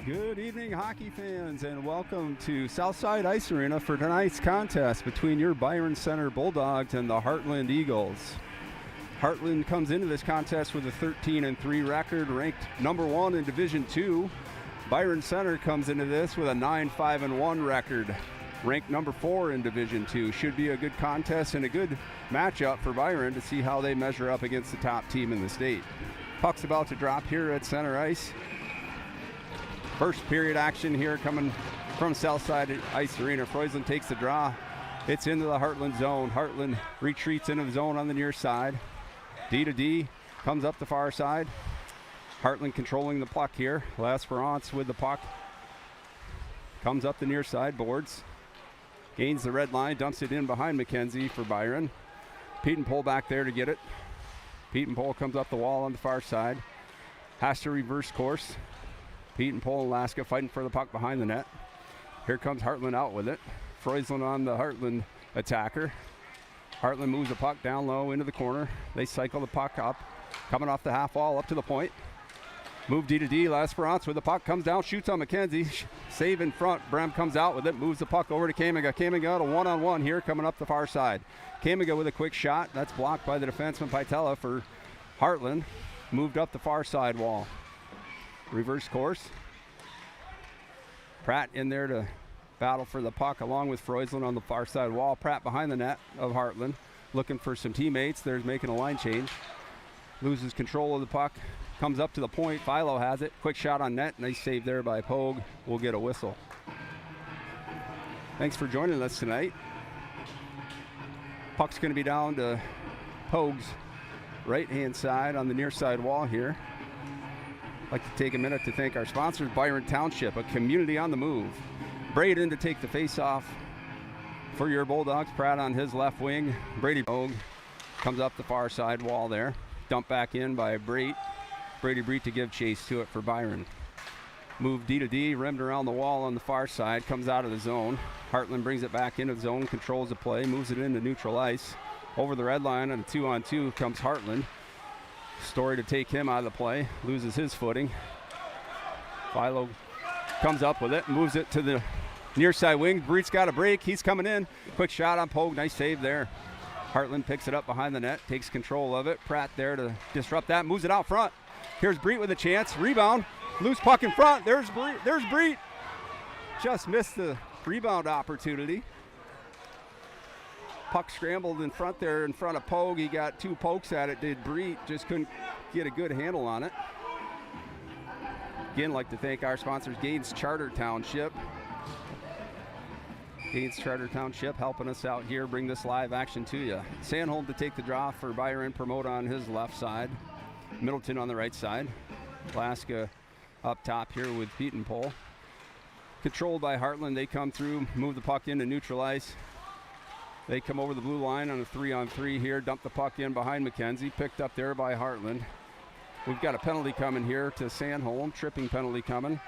Good evening, hockey fans, and welcome to Southside Ice Arena for tonight's contest between your Byron Center Bulldogs and the Hartland Eagles. Hartland comes into this contest with a 13-3 record, ranked number 1 in Division II. Byron Center comes into this with a 9-5-1 record, ranked number 4 in Division II. Should be a good contest and a good matchup for Byron to see how they measure up against the top team in the state. Puck's about to drop here at center ice. First period action here coming from Southside Ice Arena. Freusland takes the draw. It's into the Hartland zone. Hartland retreats into the zone on the near side. D to D comes up the far side. Hartland controlling the puck here. L'Esperance with the puck. Comes up the near side boards. Gains the red line, dumps it in behind McKenzie for Byron. Pete and Pole back there to get it. Pete and Pole comes up the wall on the far side. Has to reverse course. Pete and Pole and Alaska fighting for the puck behind the net. Here comes Hartland out with it. Freusland on the Hartland attacker. Hartland moves the puck down low into the corner. They cycle the puck up, coming off the half wall up to the point. Move D to D. L'Esperance with the puck comes down, shoots on McKenzie. Save in front. Brem comes out with it, moves the puck over to Kamiga. Kamiga a one-on-one here coming up the far side. Kamiga with a quick shot. That's blocked by the defenseman Paitella for Hartland. Moved up the far side wall. Reverse course. Pratt in there to battle for the puck along with Freusland on the far side wall. Pratt behind the net of Hartland looking for some teammates. There's making a line change. Loses control of the puck. Comes up to the point. Philo has it. Quick shot on net. Nice save there by Pogue. We'll get a whistle. Thanks for joining us tonight. Puck's going to be down to Pogue's right-hand side on the near side wall here. I'd like to take a minute to thank our sponsors, Byron Township, a community on the move. Braden to take the face-off for your Bulldogs. Pratt on his left wing. Brady Pogue comes up the far side wall there. Dumped back in by Brady Breet to give chase to it for Byron. Move D to D, rimmed around the wall on the far side, comes out of the zone. Hartland brings it back into the zone, controls the play, moves it into neutral ice. Over the red line on a 2-on-2 comes Hartland. Story to take him out of the play, loses his footing. Philo comes up with it, moves it to the near side wing. Breet's got a break, he's coming in. Quick shot on Pogue, nice save there. Hartland picks it up behind the net, takes control of it. Pratt there to disrupt that, moves it out front. Here's Breet with a chance, rebound, loose puck in front. There's Breet. Just missed the rebound opportunity. Puck scrambled in front there in front of Pogue. He got 2 pokes at it, did Breet, just couldn't get a good handle on it. Again, like to thank our sponsors, Gaines Charter Township. Gaines Charter Township helping us out here, bring this live action to you. Sandholm to take the draw for Byron, promote on his left side. Middleton on the right side. Alaska up top here with Pete and Pole. Controlled by Hartland, they come through, move the puck into neutral ice. They come over the blue line on a 3-on-3 here, dump the puck in behind McKenzie, picked up there by Hartland. We've got a penalty coming here to Sandholm, tripping penalty coming.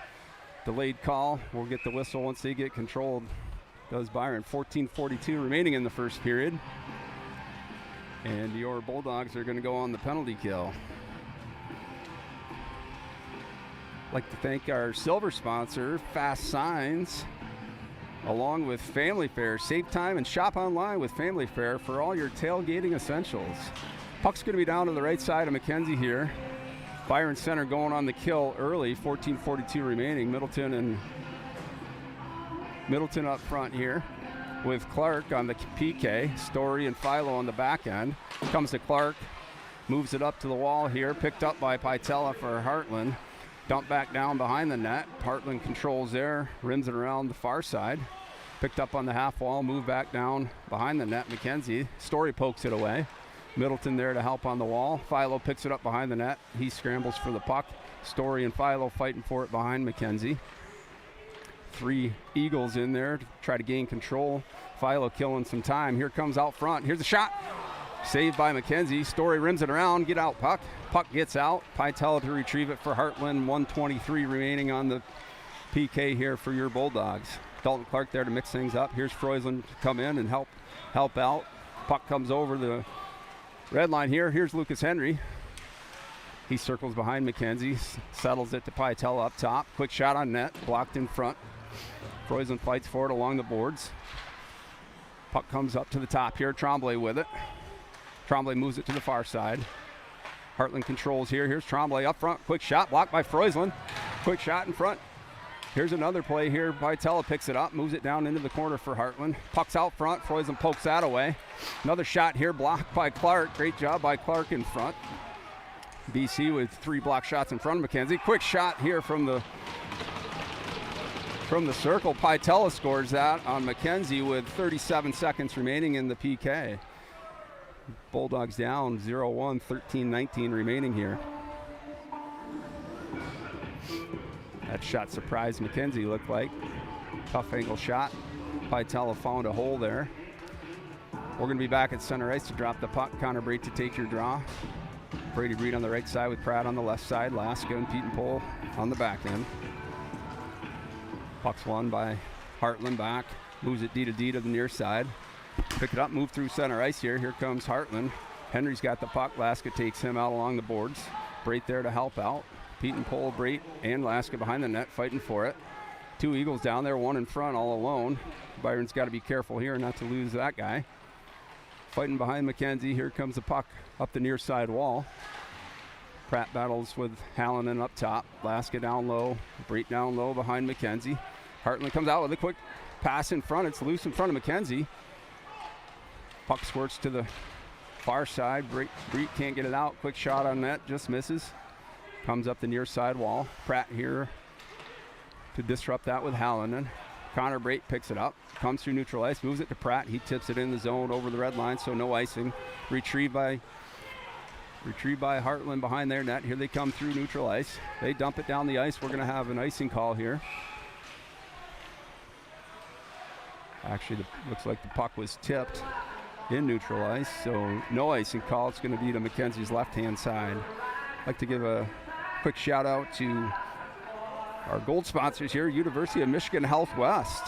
Delayed call, we'll get the whistle once they get controlled. Does Byron. 14:42 remaining in the first period. And your Bulldogs are going to go on the penalty kill. I'd like to thank our silver sponsor, Fast Signs, along with Family Fare. Save time and shop online with Family Fare for all your tailgating essentials. Puck's going to be down to the right side of McKenzie here. Byron Center going on the kill early, 14:42 remaining. Middleton up front here with Clark on the PK. Story and Philo on the back end. Comes to Clark, moves it up to the wall here, picked up by Paitella for Hartland. Dump back down behind the net. Hartland controls there, rims it around the far side. Picked up on the half wall, moved back down behind the net. McKenzie, Story pokes it away. Middleton there to help on the wall. Philo picks it up behind the net. He scrambles for the puck. Story and Philo fighting for it behind McKenzie. 3 Eagles in there to try to gain control. Philo killing some time. Here comes out front. Here's a shot. Saved by McKenzie. Story rims it around. Get out puck. Puck gets out. Paitella to retrieve it for Hartland. 1:23 remaining on the PK here for your Bulldogs. Dalton Clark there to mix things up. Here's Freusland to come in and help out. Puck comes over the red line here. Here's Lucas Henry. He circles behind McKenzie, settles it to Pytella up top. Quick shot on net, blocked in front. Freusen fights for it along the boards. Puck comes up to the top here. Tremblay with it. Tremblay moves it to the far side. Hartland controls here. Here's Tremblay up front. Quick shot blocked by Freusen. Quick shot in front. Here's another play here. Pytella picks it up, moves it down into the corner for Hartland. Puck's out front. Freusen pokes that away. Another shot here blocked by Clark. Great job by Clark in front. BC with 3 block shots in front of McKenzie. Quick shot here from the circle. Pytella scores that on McKenzie with 37 seconds remaining in the PK. Bulldogs down 0-1, 13-19 remaining here. That shot surprised McKenzie, looked like. Tough angle shot. Pytella found a hole there. We're going to be back at center ice to drop the puck. Connor Brate to take your draw. Brady Breed on the right side with Pratt on the left side. Laska and Pete and Pohl on the back end. Puck's won by Hartland back. Moves it D to D to the near side. Pick it up, move through center ice here. Here comes Hartland. Henry's got the puck. Laska takes him out along the boards. Brate there to help out. Pete and Pohl, Brate, and Laska behind the net fighting for it. 2 Eagles down there, 1 in front all alone. Byron's got to be careful here not to lose that guy. Fighting behind McKenzie. Here comes the puck up the near side wall. Pratt battles with Hallinan up top. Laska down low. Brate down low behind McKenzie. Hartland comes out with a quick pass in front. It's loose in front of McKenzie. Puck squirts to the far side. Brate can't get it out. Quick shot on net. Just misses. Comes up the near side wall. Pratt here to disrupt that with Hallinan. Connor Brate picks it up, comes through neutral ice, moves it to Pratt. He tips it in the zone over the red line, so no icing. Retrieved by Hartland behind their net. Here they come through neutral ice. They dump it down the ice. We're going to have an icing call here. Actually, looks like the puck was tipped in neutral ice, so no icing call. It's going to be to McKenzie's left-hand side. I'd like to give a quick shout out to our gold sponsors here, University of Michigan Health West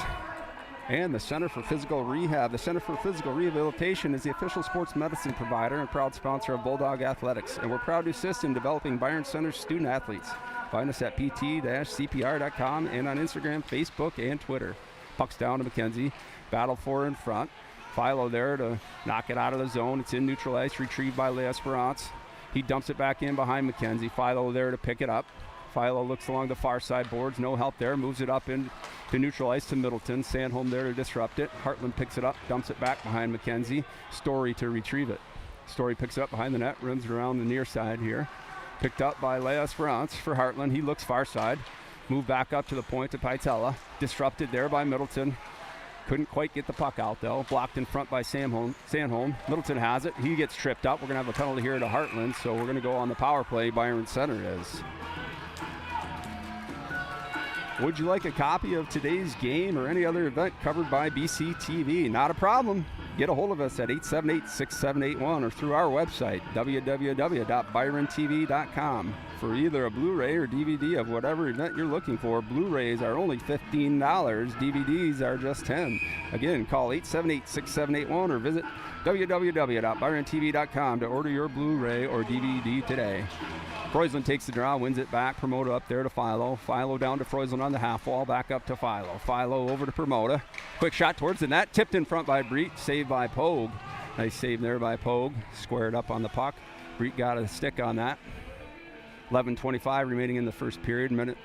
and the Center for Physical Rehab. The Center for Physical Rehabilitation is the official sports medicine provider and proud sponsor of Bulldog Athletics, and we're proud to assist in developing Byron Center's student athletes. Find us at pt-cpr.com and on Instagram, Facebook, and Twitter. Puck's down to McKenzie. Battle for in front. Philo there to knock it out of the zone. It's in neutral ice, retrieved by L'Esperance. He dumps it back in behind McKenzie. Philo there to pick it up. Philo looks along the far side boards, no help there, moves it up into neutral ice to Middleton. Sandholm there to disrupt it. Hartland picks it up, dumps it back behind McKenzie. Story to retrieve it. Story picks it up behind the net, runs around the near side here. Picked up by L'Esperance for Hartland. He looks far side. Move back up to the point to Pytella. Disrupted there by Middleton. Couldn't quite get the puck out though. Blocked in front by Sandholm. Middleton has it. He gets tripped up. We're going to have a penalty here to Hartland, so we're going to go on the power play. Byron Center is. Would you like a copy of today's game or any other event covered by BC TV? Not a problem. Get a hold of us at 878-6781 or through our website, www.byrontv.com. For either a Blu-ray or DVD of whatever event you're looking for, Blu-rays are only $15. DVDs are just $10. Again, call 878-6781 or visit www.byrontv.com to order your Blu-ray or DVD today. Freusen takes the draw, wins it back. Promoda up there to Philo. Philo down to Freusen on the half wall, back up to Philo. Philo over to Promoda. Quick shot towards the net, tipped in front by Breet, saved by Pogue. Nice save there by Pogue. Squared up on the puck. Breet got a stick on that. 11:25 remaining in the first period. Minute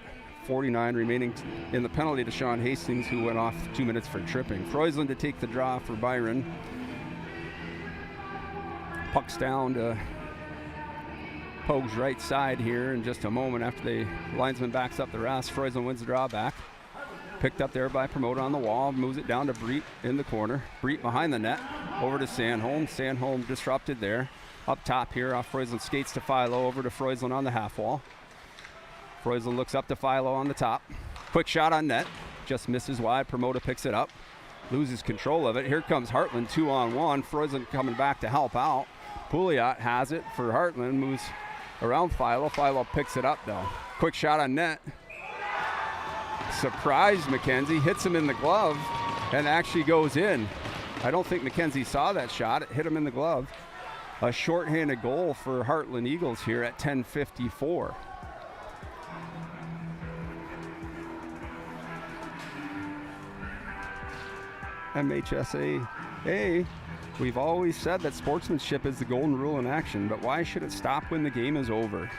49 remaining in the penalty to Sean Hastings, who went off 2 minutes for tripping. Freusen to take the draw for Byron. Puck's down to Pogue's right side here in just a moment after the linesman backs up the rest. Freusen wins the draw back. Picked up there by Promoda on the wall. Moves it down to Breet in the corner. Breet behind the net. Over to Sandholm. Sandholm disrupted there. Up top here off Freusen. Skates to Philo. Over to Freusen on the half wall. Freusen looks up to Philo on the top. Quick shot on net. Just misses wide. Promoda picks it up. Loses control of it. Here comes Hartland 2-on-1. Freusen coming back to help out. Pouliot has it for Hartland. Moves around Philo. Philo picks it up though. Quick shot on net. Surprised McKenzie. Hits him in the glove and actually goes in. I don't think McKenzie saw that shot. It hit him in the glove. a shorthanded goal for Hartland Eagles here at 10:54. MHSAA, we've always said that sportsmanship is the golden rule in action, but why should it stop when the game is over?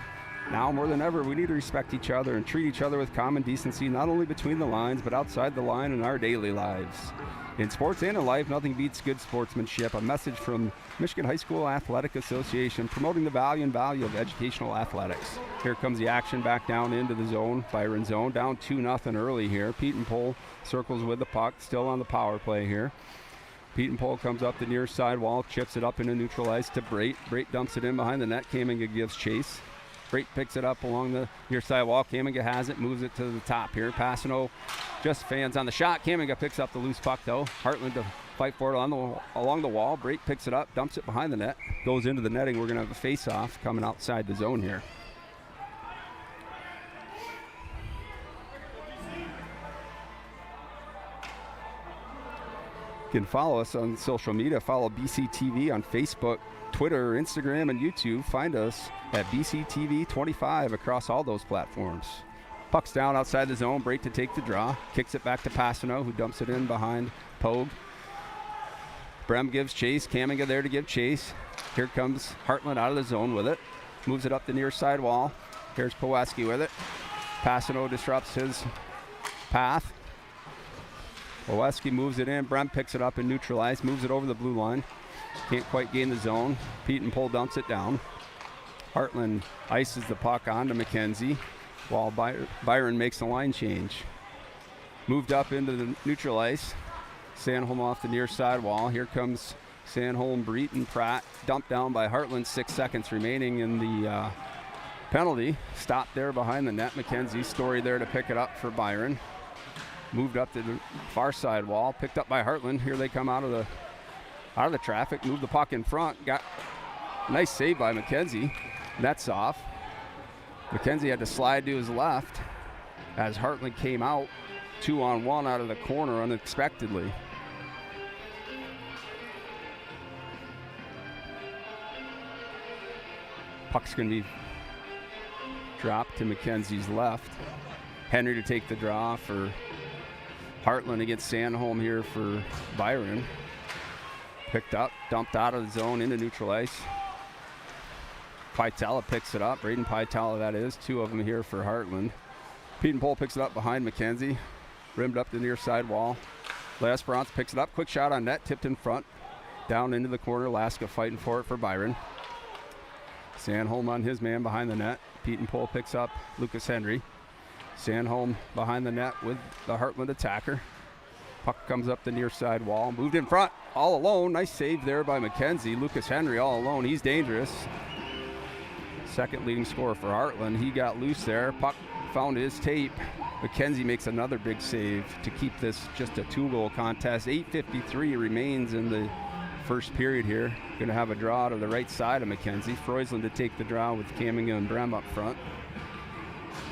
Now more than ever, we need to respect each other and treat each other with common decency, not only between the lines, but outside the line in our daily lives. In sports and in life, nothing beats good sportsmanship. A message from Michigan High School Athletic Association promoting the value of educational athletics. Here comes the action back down into the zone, Byron zone, down 2-0 early here. Pete and Pole circles with the puck, still on the power play here. Pete and Pole comes up the near side wall, chips it up into neutral ice to Brait. Brait dumps it in behind the net. Kaminga gives chase. Brait picks it up along the near side wall. Kaminga has it, moves it to the top here. Passano just fans on the shot. Kaminga picks up the loose puck though. Hartland to fight for it along the wall. Brait picks it up, dumps it behind the net, goes into the netting. We're going to have a face-off coming outside the zone here. You can follow us on social media. Follow BCTV on Facebook, Twitter, Instagram, and YouTube. Find us at BCTV25 across all those platforms. Puck's down outside the zone. Brait to take the draw. Kicks it back to Passano, who dumps it in behind Pogue. Brem gives chase. Kaminga there to give chase. Here comes Hartland out of the zone with it. Moves it up the near side wall. Here's Powaski with it. Passano disrupts his path. Powaski moves it in. Brem picks it up and neutralized. Moves it over the blue line. Can't quite gain the zone. Pete and Pole dumps it down. Hartland ices the puck onto McKenzie while Byron makes the line change. Moved up into the neutral ice. Sandholm off the near side wall. Here comes Sandholm, Breet, and Pratt. Dumped down by Hartland. 6 seconds remaining in the penalty. Stopped there behind the net. McKenzie, Story there to pick it up for Byron. Moved up to the far side wall. Picked up by Hartland. Here they come out of the traffic. Moved the puck in front. Got a nice save by McKenzie. Nets off. McKenzie had to slide to his left as Hartland came out 2-on-1 out of the corner unexpectedly. Puck's going to be dropped to McKenzie's left. Henry to take the draw for Hartland against Sandholm here for Byron. Picked up, dumped out of the zone into neutral ice. Pytala picks it up. Braden Pytala, that is. 2 of them here for Hartland. Pete and Pole picks it up behind McKenzie. Rimmed up the near side wall. L'esperance picks it up. Quick shot on net. Tipped in front. Down into the corner. Laska fighting for it for Byron. Sandholm on his man behind the net. Pete and Pole picks up Lucas Henry. Sandholm behind the net with the Hartland attacker. Puck comes up the near side wall. Moved in front. All alone. Nice save there by McKenzie. Lucas Henry all alone. He's dangerous. Second leading scorer for Hartland. He got loose there. Puck found his tape. McKenzie makes another big save to keep this just a 2-goal contest. 8:53 remains in the first period here. Going to have a draw to the right side of McKenzie. Freusland to take the draw with Kaminga and Brem up front.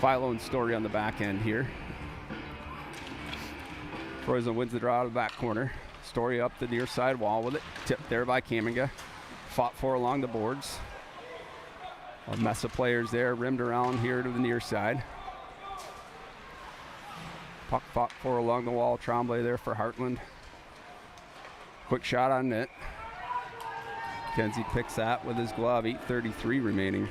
Philo and Story on the back end here. Freusland wins the draw out of the back corner. Story up the near side wall with it. Tipped there by Kaminga. Fought for along the boards. A mess of players there, rimmed around here to the near side. Puck fought for along the wall. Tremblay there for Hartland. Quick shot on net. Kenzie picks that with his glove. 8:33 remaining.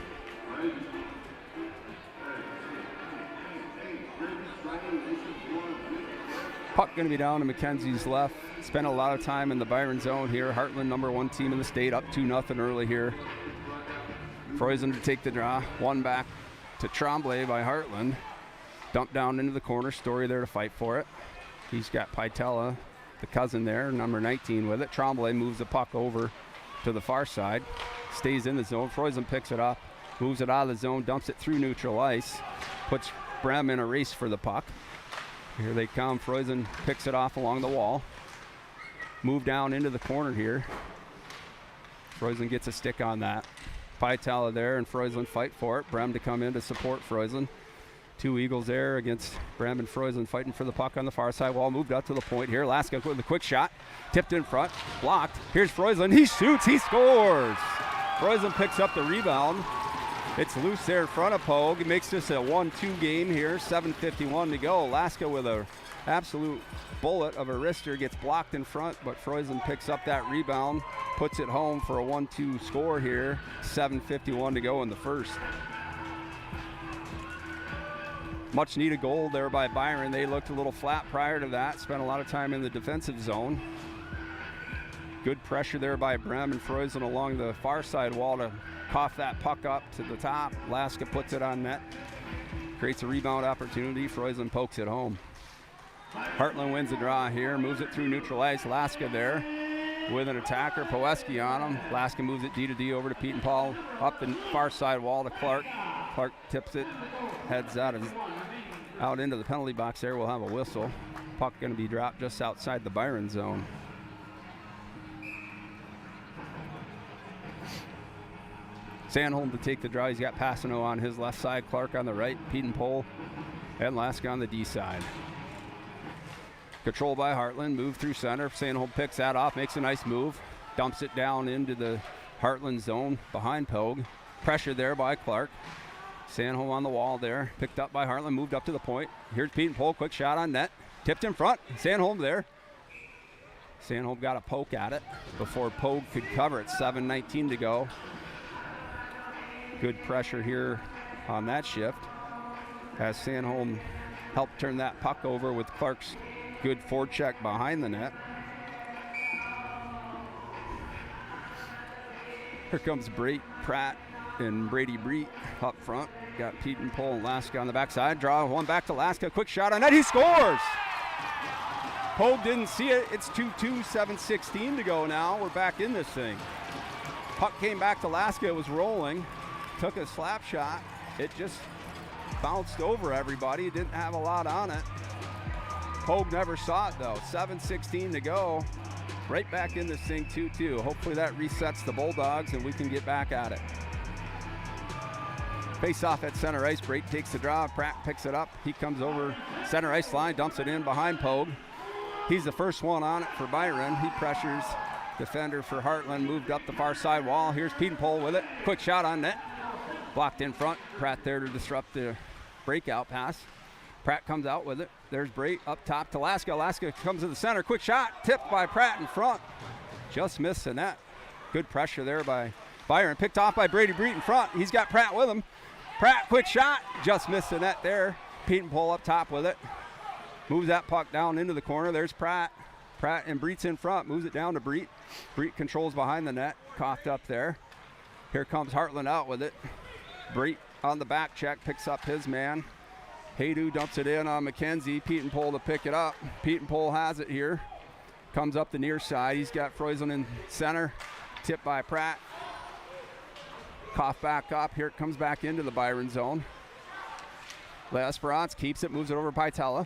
Puck going to be down to McKenzie's left. Spent a lot of time in the Byron zone here. Hartland, #1 team in the state, up 2-0 early here. Freusland to take the draw. One back to Tremblay by Hartland. Dumped down into the corner. Story there to fight for it. He's got Pytala, the cousin there, #19 with it. Tremblay moves the puck over to the far side. Stays in the zone. Freusland picks it up. Moves it out of the zone. Dumps it through neutral ice. Puts Brem in a race for the puck. Here they come. Freusland picks it off along the wall. Move down into the corner here. Freusland gets a stick on that. Pytala there and Freusland fight for it. Brem to come in to support Freusland. 2 Eagles there against Brem and Freusland fighting for the puck on the far side wall. Moved up to the point here. Laska with a quick shot. Tipped in front. Blocked. Here's Freusland. He shoots. He scores. Freusen picks up the rebound. It's loose there in front of Pogue. It makes this a 1-2 game here. 7:51 to go. Laska with a absolute bullet of a wrister, gets blocked in front, but Freusen picks up that rebound, puts it home for a 1-2 score here. 7:51 to go in the first. Much needed goal there by Byron. They looked a little flat prior to that, spent a lot of time in the defensive zone. Good pressure there by Brem and Freusen along the far side wall to cough that puck up to the top. Laska puts it on net, creates a rebound opportunity. Freusen pokes it home. Hartland wins the draw here, moves it through neutral ice. Laska there with an attacker, Poeski on him. Laska moves it D to D over to Pete and Paul, up the far side wall to Clark. Clark tips it, heads out into the penalty box there. We'll have a whistle. Puck going to be dropped just outside the Byron zone. Sandholm to take the draw. He's got Passano on his left side, Clark on the right, Pete and Paul, and Laska on the D side. Control by Hartland, move through center. Sandholm picks that off, makes a nice move, dumps it down into the Hartland zone behind Pogue. Pressure there by Clark. Sandholm on the wall there, picked up by Hartland, moved up to the point. Here's Pete and Paul, quick shot on net, tipped in front. Sandholm there. Sandholm got a poke at it before Pogue could cover it. 7:19 to go. Good pressure here on that shift as Sandholm helped turn that puck over with Clark's good forecheck behind the net. Here comes Pratt and Brady Breet up front. Got Pete and Paul and Laska on the backside. Draw one back to Laska. Quick shot on net. He scores! Pogue didn't see it. It's 2-2, 7:16 to go now. We're back in this thing. Puck came back to Laska. It was rolling. Took a slap shot. It just bounced over everybody. It didn't have a lot on it. Pogue never saw it though. 7:16 to go. Right back in this thing, 2-2. Hopefully that resets the Bulldogs and we can get back at it. Face off at center ice. Brate takes the draw. Pratt picks it up. He comes over center ice line, dumps it in behind Pogue. He's the first one on it for Byron. He pressures defender for Hartland. Moved up the far side wall. Here's Pete and Paul with it. Quick shot on net. Blocked in front. Pratt there to disrupt the breakout pass. Pratt comes out with it. There's Brate up top to Laska. Laska comes to the center. Quick shot. Tipped by Pratt in front. Just missed the net. Good pressure there by Byron. Picked off by Brady Breet in front. He's got Pratt with him. Pratt, quick shot. Just missed the net there. Pete and Paul up top with it. Moves that puck down into the corner. There's Pratt. Pratt and Breet's in front. Moves it down to Breet. Breet controls behind the net. Coughed up there. Here comes Hartland out with it. Breet on the back check, picks up his man. Haydu dumps it in on McKenzie. Pete and Paul to pick it up. Pete and Paul has it here. Comes up the near side. He's got Freusen in center. Tipped by Pratt. Cough back up. Here it comes back into the Byron zone. L'Esperance keeps it, moves it over to Pytela.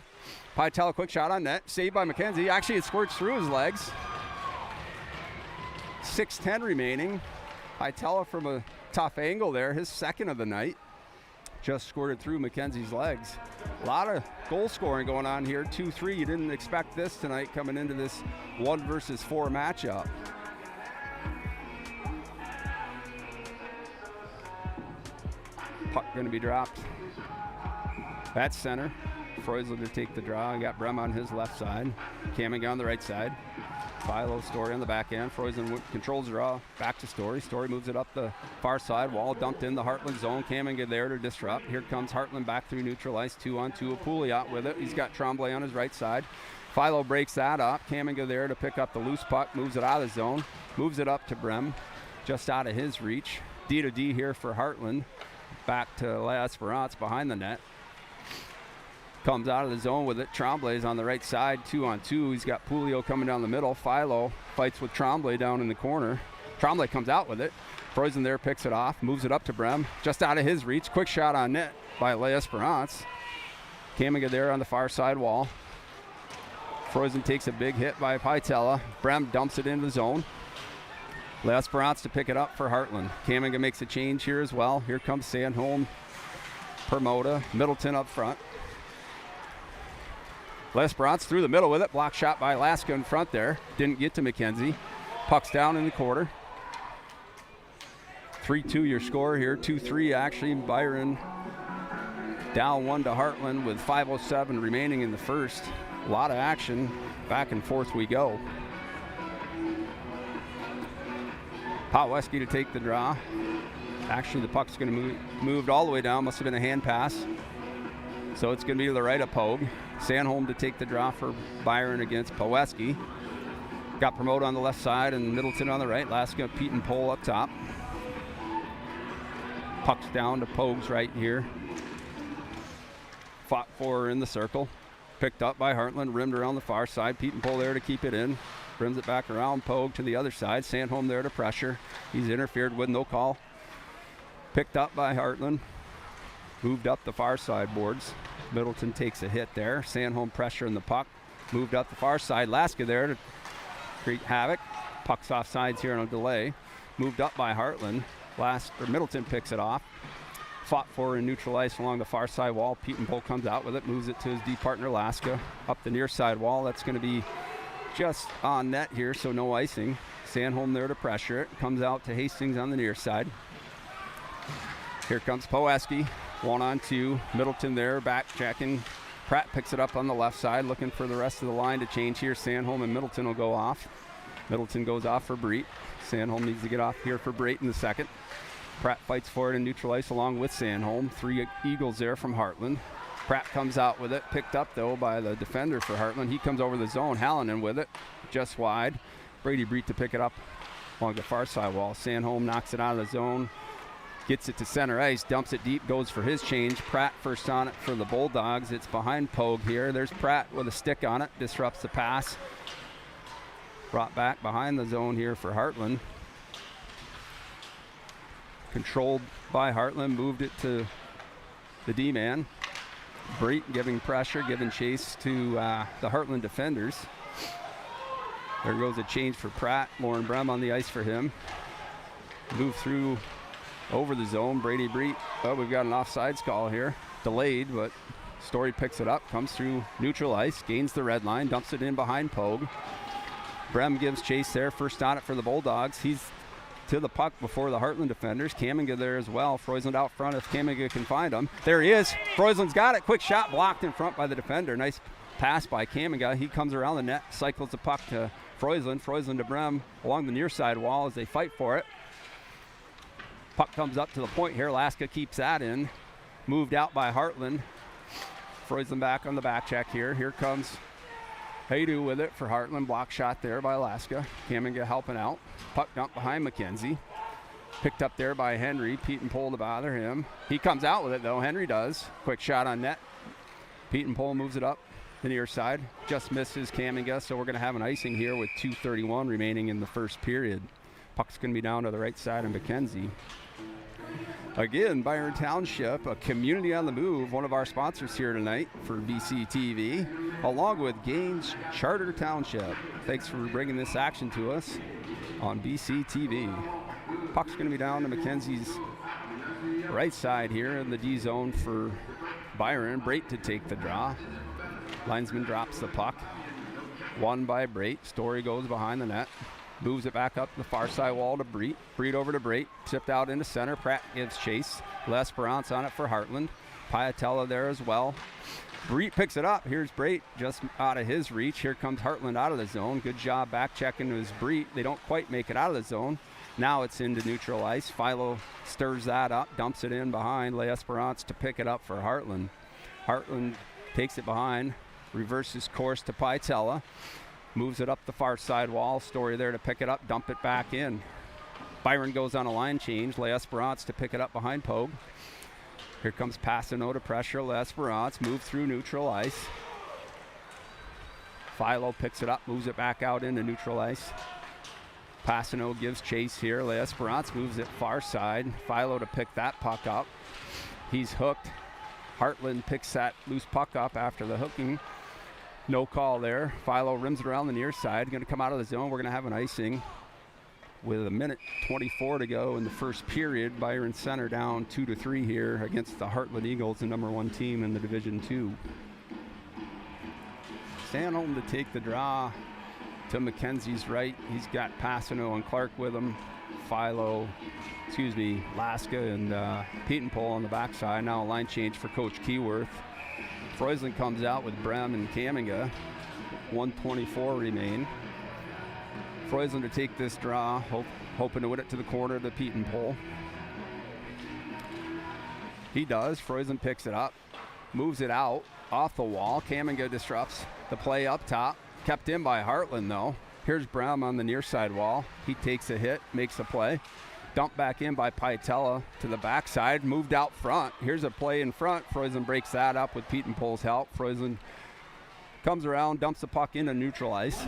Pytela, quick shot on net. Saved by McKenzie. Actually, it squirts through his legs. 6:10 remaining. Pytela from a tough angle there, his second of the night. Just squirted through McKenzie's legs. A lot of goal scoring going on here. 2-3. You didn't expect this tonight coming into this 1 versus 4 matchup. Puck going to be dropped. At center. Freusen to take the draw. I got Brem on his left side. Camming on the right side. Philo, Story on the back end. Freusen controls the draw. Back to Story. Story moves it up the far side wall. Dumped in the Hartland zone. Camming there to disrupt. Here comes Hartland back through neutral ice. 2-on-2. Pouliot with it. He's got Tremblay on his right side. Philo breaks that up. Camming there to pick up the loose puck. Moves it out of the zone. Moves it up to Brem. Just out of his reach. D to D here for Hartland. Back to L'Esperance behind the net. Comes out of the zone with it. Tremblay's on the right side, 2-on-2. He's got Pouliot coming down the middle. Philo fights with Tremblay down in the corner. Tremblay comes out with it. Freusen there picks it off, moves it up to Brem. Just out of his reach. Quick shot on net by L'Esperance. Kamiga there on the far side wall. Freusen takes a big hit by Pytela. Brem dumps it into the zone. L'Esperance to pick it up for Hartland. Kamiga makes a change here as well. Here comes Sandholm, Permoda, Middleton up front. L'Esperance through the middle with it. Block shot by Laska in front there. Didn't get to McKenzie. Puck's down in the quarter. 3-2 your score here. 2-3 actually. Byron down 1 to Hartland with 5:07 remaining in the first. A lot of action. Back and forth we go. Powesky to take the draw. Actually, the puck's going to moved all the way down. Must have been a hand pass. So it's going to be to the right of Pogue. Sandholm to take the draw for Byron against Powesky. Got promoted on the left side and Middleton on the right. Laska, Pete and Pole up top. Puck's down to Pogue's right here. Fought for in the circle. Picked up by Hartland, rimmed around the far side. Pete and Pole there to keep it in. Rims it back around. Pogue to the other side. Sandholm there to pressure. He's interfered with, no call. Picked up by Hartland. Moved up the far side boards. Middleton takes a hit there. Sandholm pressure in the puck. Moved up the far side. Laska there to create havoc. Puck's off sides here on a delay. Moved up by Hartland. Middleton picks it off. Fought for and neutralized along the far side wall. Pete and Pole comes out with it. Moves it to his D partner Laska. Up the near side wall. That's going to be just on net here, so no icing. Sandholm there to pressure it. Comes out to Hastings on the near side. Here comes Powesky. 1-on-2. Middleton there, back checking. Pratt picks it up on the left side, looking for the rest of the line to change here. Sandholm and Middleton will go off. Middleton goes off for Breet. Sandholm needs to get off here for Brate in the second. Pratt fights for it and neutralized along with Sandholm. 3 Eagles there from Hartland. Pratt comes out with it, picked up though by the defender for Hartland. He comes over the zone, Hallinan with it, just wide. Brady Breet to pick it up along the far side wall. Sandholm knocks it out of the zone, gets it to center ice, dumps it deep, goes for his change. Pratt first on it for the Bulldogs. It's behind Pogue here. There's Pratt with a stick on it, disrupts the pass. Brought back behind the zone here for Hartland. Controlled by Hartland, moved it to the D-man. Breet giving pressure, giving chase to the Hartland defenders. There goes a change for Pratt. Lauren Brem on the ice for him. Move through over the zone. Brady Breet. Oh, we've got an offsides call here. Delayed, but Story picks it up, comes through neutral ice, gains the red line, dumps it in behind Pogue. Brem gives chase there, first on it for the Bulldogs. He's to the puck before the Hartland defenders. Kamenga there as well. Freusland out front if Kamenga can find him. There he is. Freusland's got it. Quick shot blocked in front by the defender. Nice pass by Kamenga. He comes around the net, cycles the puck to Freusland. Freusland to Brem along the near side wall as they fight for it. Puck comes up to the point here. Laska keeps that in. Moved out by Hartland. Freusland back on the back check here. Here comes Haydu with it for Hartland. Block shot there by Laska. Kamenga helping out. Puck dump behind McKenzie. Picked up there by Henry. Pete and Pole to bother him. He comes out with it though. Henry does. Quick shot on net. Pete and Pole moves it up the near side. Just misses Kamenga, so we're going to have an icing here with 2:31 remaining in the first period. Puck's going to be down to the right side of McKenzie. Again, Byron Township, a community on the move, one of our sponsors here tonight for BC TV, along with Gaines Charter Township. Thanks for bringing this action to us on BC TV. Puck's going to be down to McKenzie's right side here in the D zone for Byron. Brate to take the draw. Linesman drops the puck. Won by Brate. Story goes behind the net. Moves it back up the far side wall to Breet. Breet over to Brate. Tipped out into center. Pratt gives chase. L'Esperance on it for Hartland. Piatella there as well. Breet picks it up. Here's Brate just out of his reach. Here comes Hartland out of the zone. Good job back checking to his Breet. They don't quite make it out of the zone. Now it's into neutral ice. Philo stirs that up. Dumps it in behind L'Esperance to pick it up for Hartland. Hartland takes it behind. Reverses course to Piatella. Moves it up the far side wall. Story there to pick it up, dump it back in. Byron goes on a line change. L'Esperance to pick it up behind Pogue. Here comes Passano to pressure. L'Esperance move through neutral ice. Philo picks it up, moves it back out into neutral ice. Passano gives chase here. L'Esperance moves it far side. Philo to pick that puck up. He's hooked. Hartland picks that loose puck up after the hooking. No call there. Philo rims it around the near side. Going to come out of the zone. We're going to have an icing with 1:24 to go in the first period. Byron Center down 2-3 here against the Hartland Eagles, the number 1 team in the Division 2. Sandholm to take the draw to Mackenzie's right. He's got Passano and Clark with him. Laska and Pietenpol on the backside. Now a line change for Coach Keyworth. Freusland comes out with Brem and Kaminga. 1:24 remain. Freusland to take this draw, hoping to win it to the corner of the Pietenpol. He does. Freusland picks it up, moves it out, off the wall. Kaminga disrupts the play up top. Kept in by Hartland, though. Here's Brem on the near side wall. He takes a hit, makes a play. Dumped back in by Piatella to the backside, moved out front. Here's a play in front. Freusland breaks that up with Pietenpol's help. Freusland comes around, dumps the puck into neutral ice.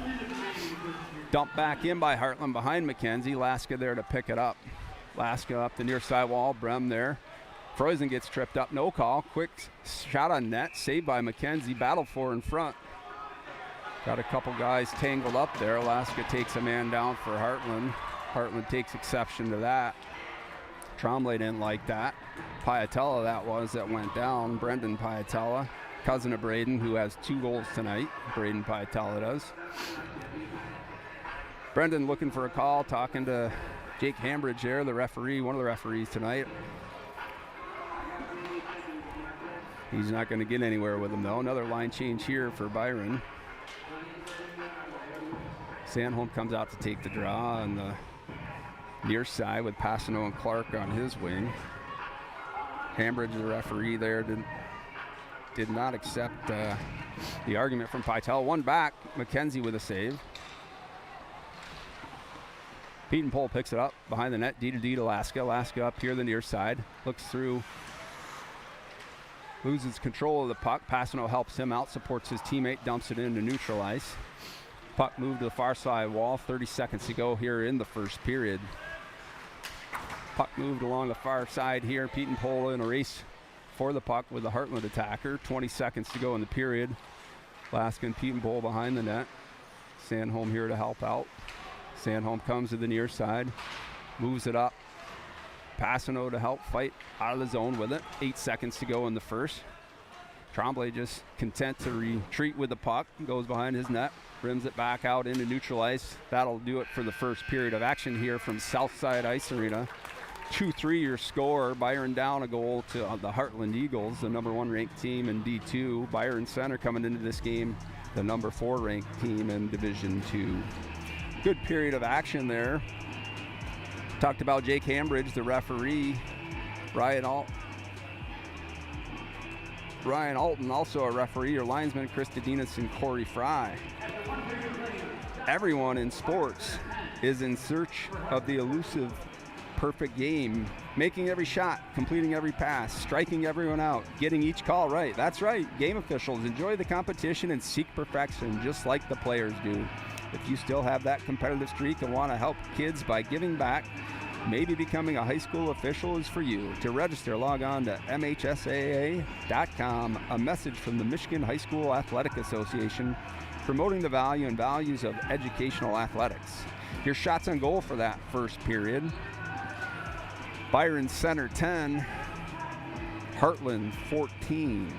Dumped back in by Hartland behind Mackenzie. Laska there to pick it up. Laska up the near side wall. Brem there. Freusland gets tripped up. No call. Quick shot on net. Saved by Mackenzie. Battle for in front. Got a couple guys tangled up there. Laska takes a man down for Hartland. Hartland takes exception to that. Trombley didn't like that. Piatella that went down. Brendan Piatella, cousin of Braden, who has 2 goals tonight. Braden Piatella does. Brendan looking for a call, talking to Jake Hambridge there, the referee, one of the referees tonight. He's not going to get anywhere with him, though. Another line change here for Byron. Sandholm comes out to take the draw on the near side with Passano and Clark on his wing. Hambridge, the referee there, did not accept the argument from Pytel. One back, Mackenzie with a save. Pietenpol picks it up behind the net, D to Laska. Laska up here the near side, looks through, loses control of the puck. Passano helps him out, supports his teammate, dumps it into neutral ice. Puck moved to the far side wall, 30 seconds to go here in the first period. Puck moved along the far side here. Pietenpol in a race for the puck with the Hartland attacker. 20 seconds to go in the period. Laska and Pietenpol behind the net. Sandholm here to help out. Sandholm comes to the near side, moves it up. Passano to help fight out of the zone with it. 8 seconds to go in the first. Trombley just content to retreat with the puck. Goes behind his net, rims it back out into neutral ice. That'll do it for the first period of action here from Southside Ice Arena. 2-3 your score. Byron down a goal to the Hartland Eagles, the number 1 ranked team in D2. Byron Center coming into this game, the number 4 ranked team in Division 2. Good period of action there. Talked about Jake Hambridge, the referee. Ryan Alton, also a referee. Your linesman, Chris Dedinas and Corey Fry. Everyone in sports is in search of the elusive perfect game, making every shot, completing every pass, striking everyone out, getting each call right. That's right, game officials enjoy the competition and seek perfection just like the players do. If you still have that competitive streak and want to help kids by giving back, maybe becoming a high school official is for you. To register, log on to mhsaa.com. A message from the Michigan High School Athletic Association, promoting the value and values of educational athletics. Your shots on goal for that first period. Byron Center 10, Hartland 14.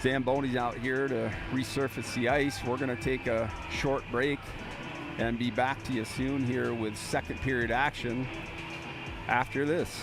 Zamboni's out here to resurface the ice. We're going to take a short break and be back to you soon here with second period action after this.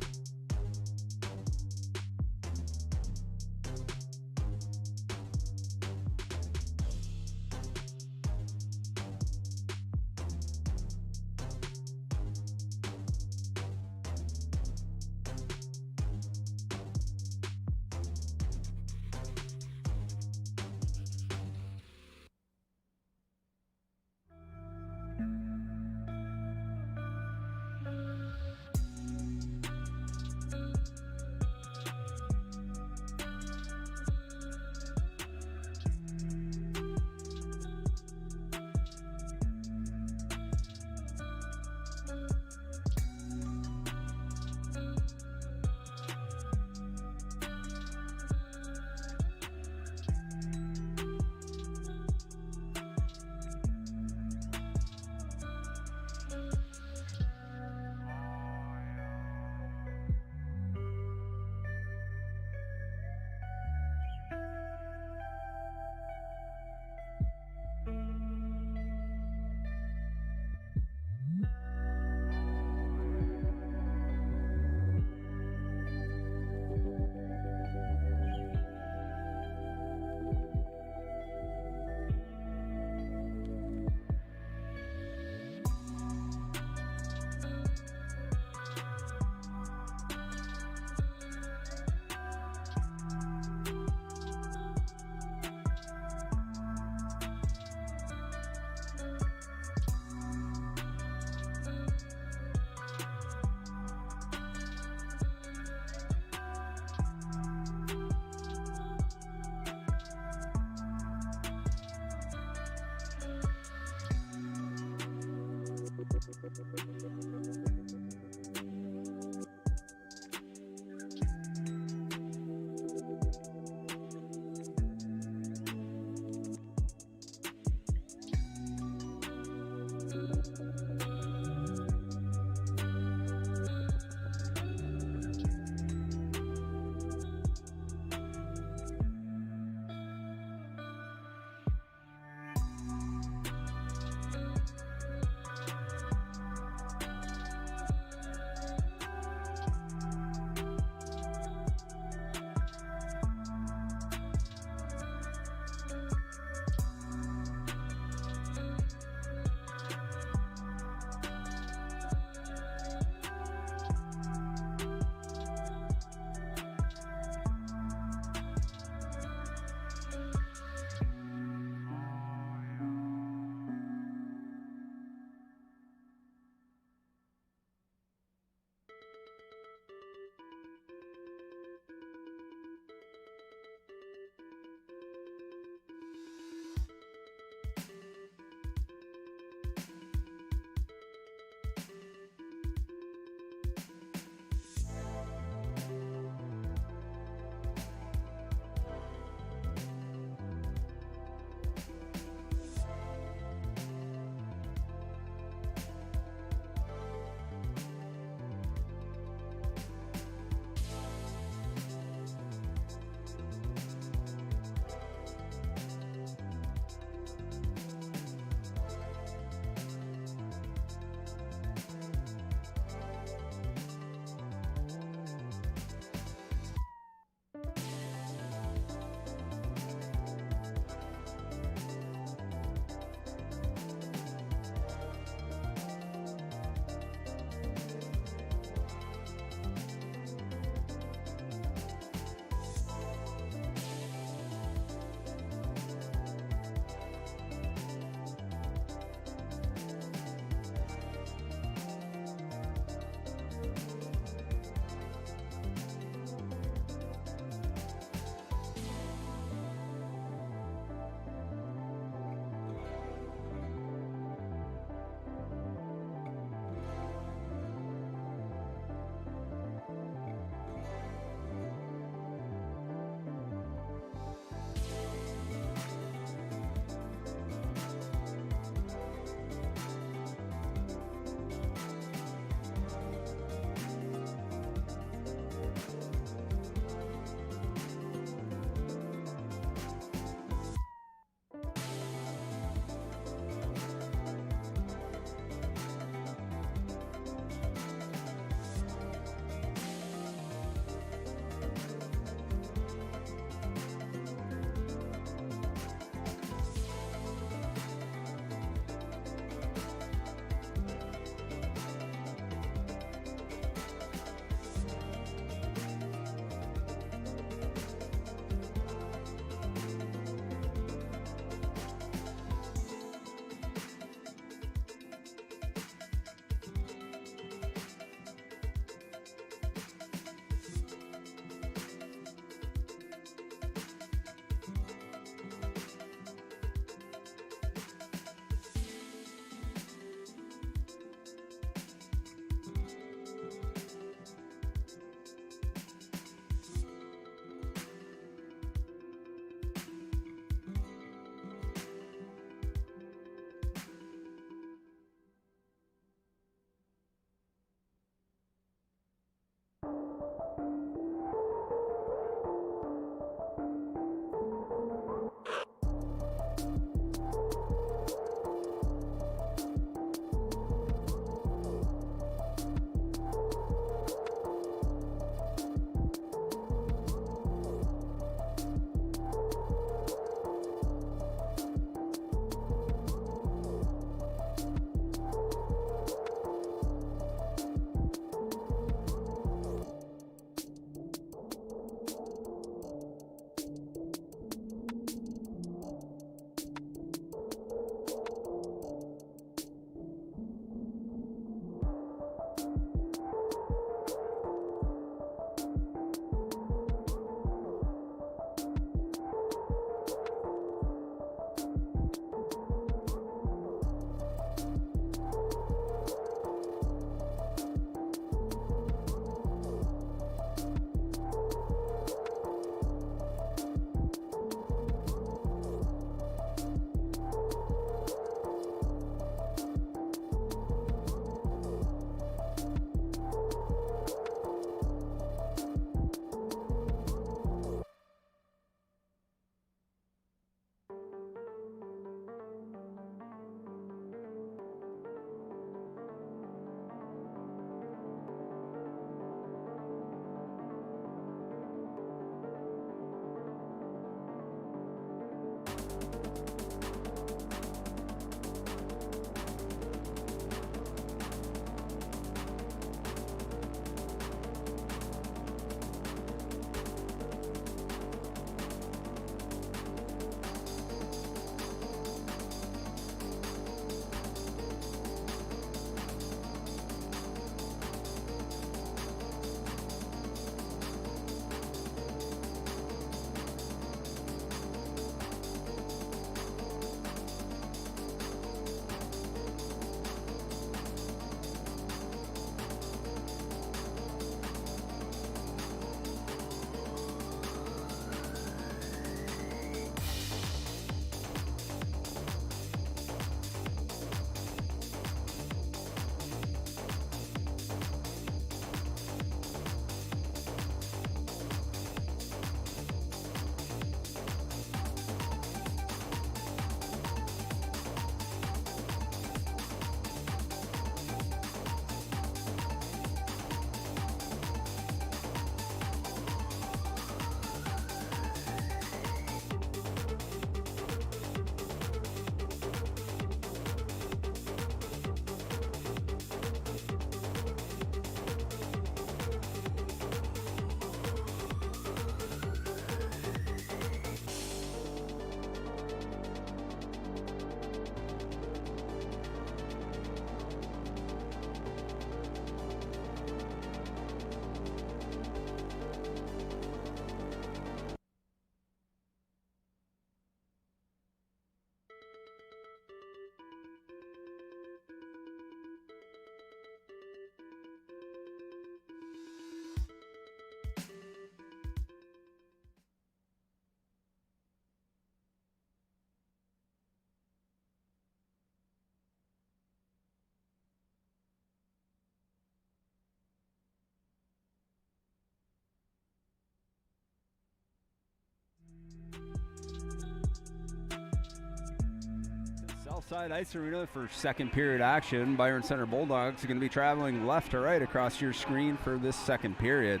Southside Ice Arena for second period action. Byron Center Bulldogs are going to be traveling left to right across your screen for this second period.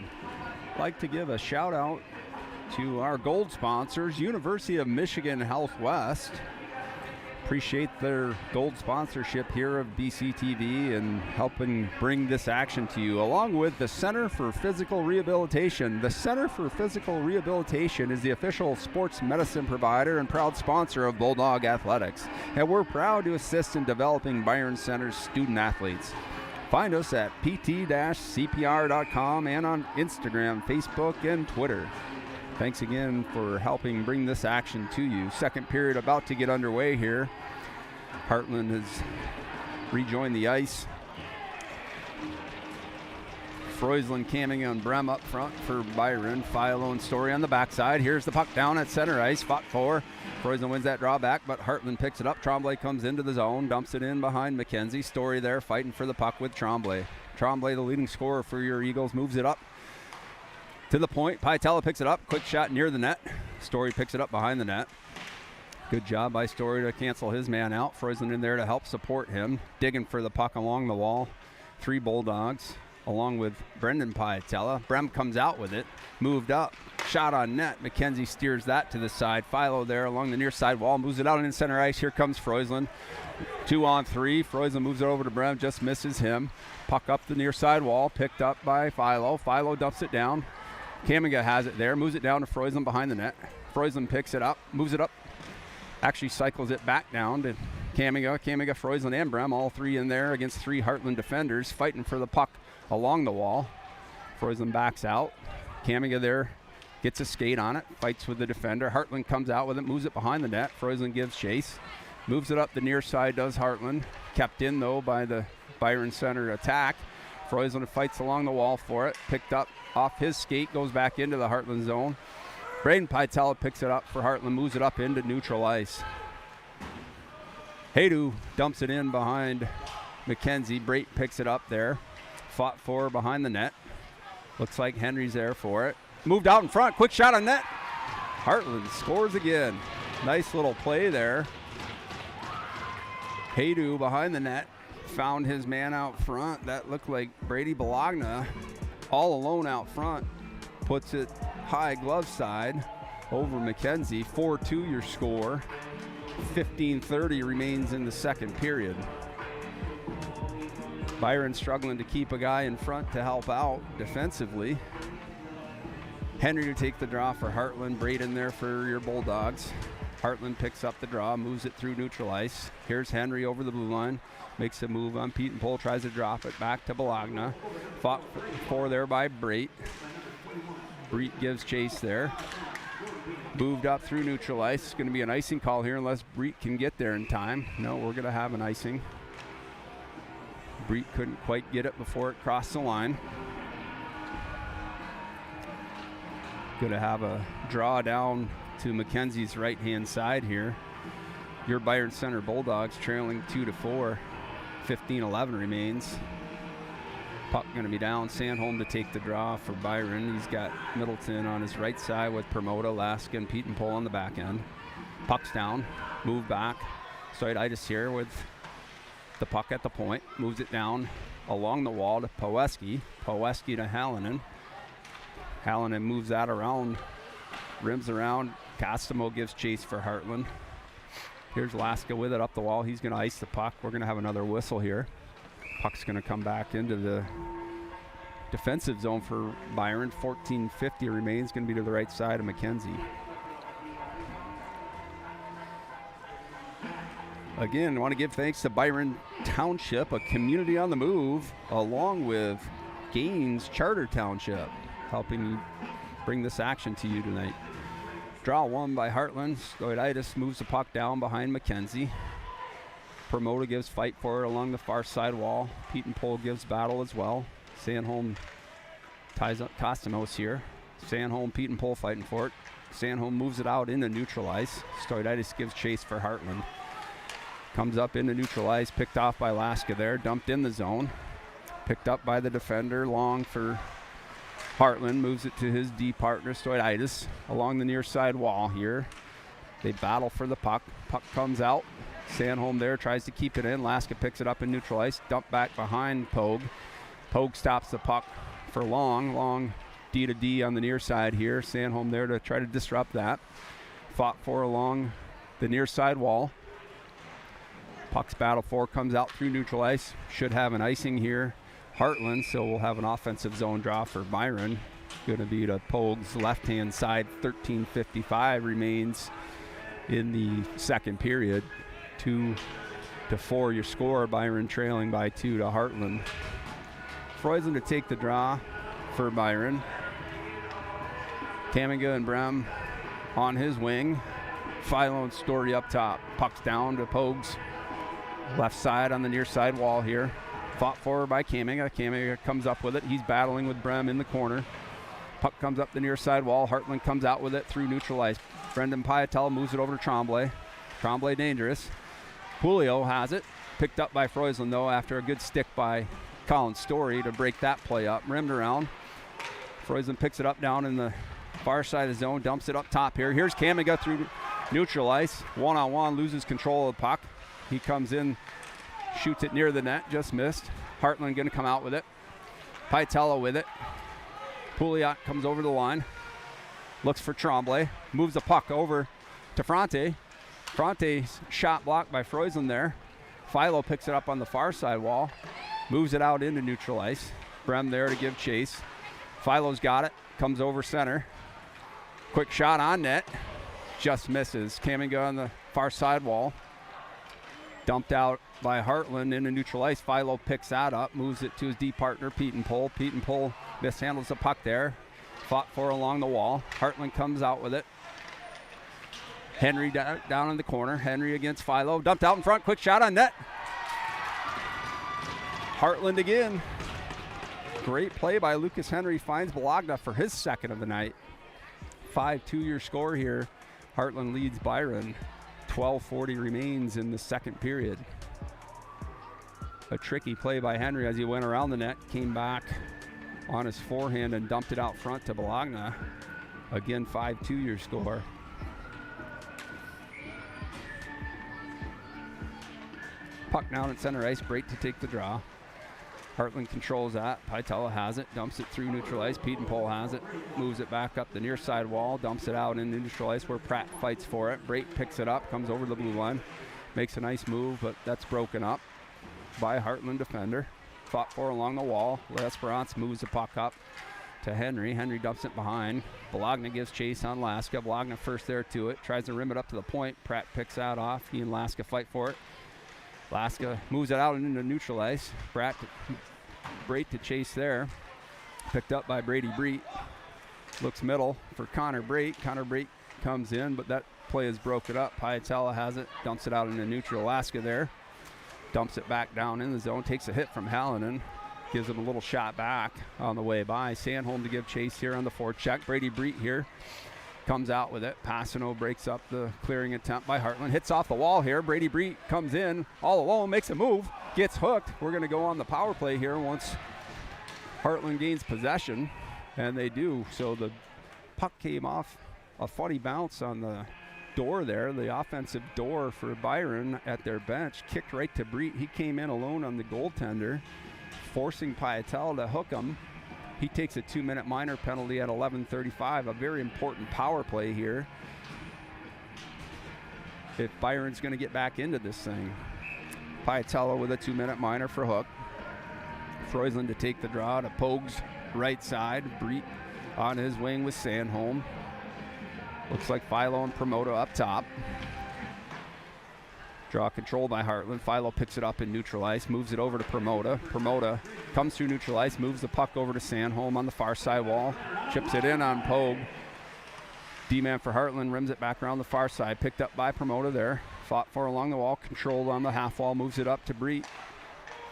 I'd like to give a shout out to our gold sponsors, University of Michigan Health West. Appreciate their gold sponsorship here of BCTV and helping bring this action to you, along with the Center for Physical Rehabilitation. The Center for Physical Rehabilitation is the official sports medicine provider and proud sponsor of Bulldog Athletics, and we're proud to assist in developing Byron Center's student athletes. Find us at pt-cpr.com and on Instagram, Facebook, and Twitter. Thanks again for helping bring this action to you. Second period about to get underway here. Hartland has rejoined the ice. Freusland camming on Brem up front for Byron. Philo and Story on the backside. Here's the puck down at center ice. Fought for. Freusland wins that drawback, but Hartland picks it up. Tremblay comes into the zone, dumps it in behind McKenzie. Story there fighting for the puck with Tremblay. Tremblay, the leading scorer for your Eagles, moves it up to the point. Paitella picks it up. Quick shot near the net. Story picks it up behind the net. Good job by Story to cancel his man out. Freusland in there to help support him. Digging for the puck along the wall. 3 Bulldogs along with Brendan Piatella. Brem comes out with it. Moved up. Shot on net. McKenzie steers that to the side. Philo there along the near side wall. Moves it out in center ice. Here comes Freusland. 2-on-3. Freusland moves it over to Brem. Just misses him. Puck up the near side wall. Picked up by Philo. Philo dumps it down. Kamiga has it there. Moves it down to Freusland behind the net. Freusland picks it up. Moves it up. Actually cycles it back down to Kamiga, Freusland, and Brem, all 3 in there against 3 Hartland defenders fighting for the puck along the wall. Freusland backs out. Kamiga there gets a skate on it, fights with the defender. Hartland comes out with it, moves it behind the net. Freusland gives chase, moves it up the near side, does Hartland. Kept in, though, by the Byron Center attack. Freusland fights along the wall for it, picked up off his skate, goes back into the Hartland zone. Braden Piatella picks it up for Hartland, moves it up into neutral ice. Haydu dumps it in behind McKenzie. Brate picks it up there. Fought for behind the net. Looks like Henry's there for it. Moved out in front. Quick shot on net. Hartland scores again. Nice little play there. Haydu behind the net. Found his man out front. That looked like Brady Bologna all alone out front. Puts it high glove side over McKenzie. 4-2 your score. 15:30 remains in the second period. Byron struggling to keep a guy in front to help out defensively. Henry to take the draw for Hartland. Braden there for your Bulldogs. Hartland picks up the draw, moves it through neutral ice. Here's Henry over the blue line. Makes a move on Pete and Pole, tries to drop it back to Bologna. Fought for there by Brate. Brate gives chase there. Moved up through neutral ice. It's going to be an icing call here unless Brate can get there in time. No, we're going to have an icing. Brate couldn't quite get it before it crossed the line. Going to have a draw down to McKenzie's right-hand side here. Your Byron Center Bulldogs trailing 2-4. 15-11 remains. Puck going to be down. Sandholm to take the draw for Byron. He's got Middleton on his right side with Promoda, Laskin, Pete and Pole on the back end. Puck's down. Move back. Stoiditis here with the puck at the point. Moves it down along the wall to Poweski. Poweski to Hallinan. Hallinan moves that around. Rims around. Costamo gives chase for Hartland. Here's Laska with it up the wall. He's going to ice the puck. We're going to have another whistle here. Puck's going to come back into the defensive zone for Byron. 14:50 remains. Going to be to the right side of McKenzie. Again, I want to give thanks to Byron Township, a community on the move, along with Gaines Charter Township, helping bring this action to you tonight. Draw one by Hartland. Stoiditis moves the puck down behind McKenzie. Promoda gives fight for it along the far side wall. Pete and Pole gives battle as well. Sandholm ties up Costumos here. Sandholm, Pete and Pole fighting for it. Sandholm moves it out into neutral ice. Stoiditis gives chase for Hartland. Comes up into neutral ice, picked off by Laska there, dumped in the zone. Picked up by the defender, long for Hartland, moves it to his D partner, Stoiditis, along the near side wall here. They battle for the puck. Puck comes out. Sandholm there tries to keep it in. Laska picks it up in neutral ice. Dump back behind Pogue. Pogue stops the puck for Long D to D on the near side here. Sandholm there to try to disrupt that. Fought for along the near side wall. Puck's battle for comes out through neutral ice. Should have an icing here. Hartland, so we'll have an offensive zone draw for Byron. Going to be to Pogue's left-hand side. 13:55 remains in the second period. 2-4 your score. Byron trailing by 2 to Hartland. Freusland to take the draw for Byron. Kamiga and Brem on his wing. Philo and Story up top. Puck's down to Pogue's left side on the near side wall here. Fought forward by Kamiga. Kamiga comes up with it. He's battling with Brem in the corner. Puck comes up the near side wall. Hartland comes out with it through neutral ice. Brendan Piatella moves it over to Tremblay. Tremblay dangerous. Julio has it. Picked up by Freusland, though, after a good stick by Colin Story to break that play up. Rimmed around. Freusland picks it up down in the far side of the zone. Dumps it up top here. Here's Kamiga through Neutral ice, one-on-one, loses control of the puck. He comes in, shoots it near the net, just missed. Hartland going to come out with it. Paitella with it. Pouliot comes over the line, looks for Tremblay, moves the puck over to Fronte. Fronte's shot blocked by Freusland there. Philo picks it up on the far side wall, moves it out into neutral ice. Brem there to give chase. Philo's got it, comes over center. Quick shot on net, just misses. Kaminga on the far side wall. Dumped out by Hartland into neutral ice. Philo picks that up, moves it to his D partner, Pietenpol. Pietenpol mishandles the puck there. Fought for along the wall. Hartland comes out with it. Henry down in the corner. Henry against Philo. Dumped out in front. Quick shot on net. Hartland again. Great play by Lucas Henry. Finds Bologna for his second of the night. 5-2 your score here. Hartland leads Byron. 12:40 remains in the second period. A tricky play by Henry as he went around the net. Came back on his forehand and dumped it out front to Bologna. Again, 5-2 your score. Puck down at center ice, break to take the draw. Hartland controls that. Paitella has it, dumps it through neutral ice. Pietenpol has it, moves it back up the near side wall, dumps it out into neutral ice where Pratt fights for it. Brake picks it up, comes over the blue line, makes a nice move, but that's broken up by a Hartland defender. Fought for along the wall. L'Esperance moves the puck up to Henry. Henry dumps it behind. Bologna gives chase on Laska. Bologna first there to it, tries to rim it up to the point. Pratt picks that off. He and Laska fight for it. Laska moves it out into neutral ice. Brate to chase there. Picked up by Brady Breet. Looks middle for Connor Brate. Connor Brate comes in, but that play is broken up. Paitella has it, dumps it out into neutral. Laska there. Dumps it back down in the zone. Takes a hit from Hallinan. Gives him a little shot back on the way by. Sandholm to give chase here on the forecheck. Brady Breet here. Comes out with it. Passano breaks up the clearing attempt by Hartland. Hits off the wall here. Brady Breet comes in all alone, makes a move, gets hooked. We're going to go on the power play here once Hartland gains possession, and they do. So the puck came off a funny bounce on the door there, the offensive door for Byron at their bench. Kicked right to Breet. He came in alone on the goaltender, forcing Paitella to hook him. He takes a 2-minute minor penalty at 11:35. A very important power play here if Byron's going to get back into this thing. Paitella with a 2-minute minor for hook. Freusland to take the draw to Pogue's right side. Breet on his wing with Sandholm. Looks like Philo and Promoda up top. Draw control by Hartland. Philo picks it up in neutral ice, moves it over to Promoda. Promoda comes through neutral ice, moves the puck over to Sandholm on the far side wall, chips it in on Pogue. D-man for Hartland rims it back around the far side, picked up by Promoda there. Fought for along the wall, controlled on the half wall, moves it up to Breet.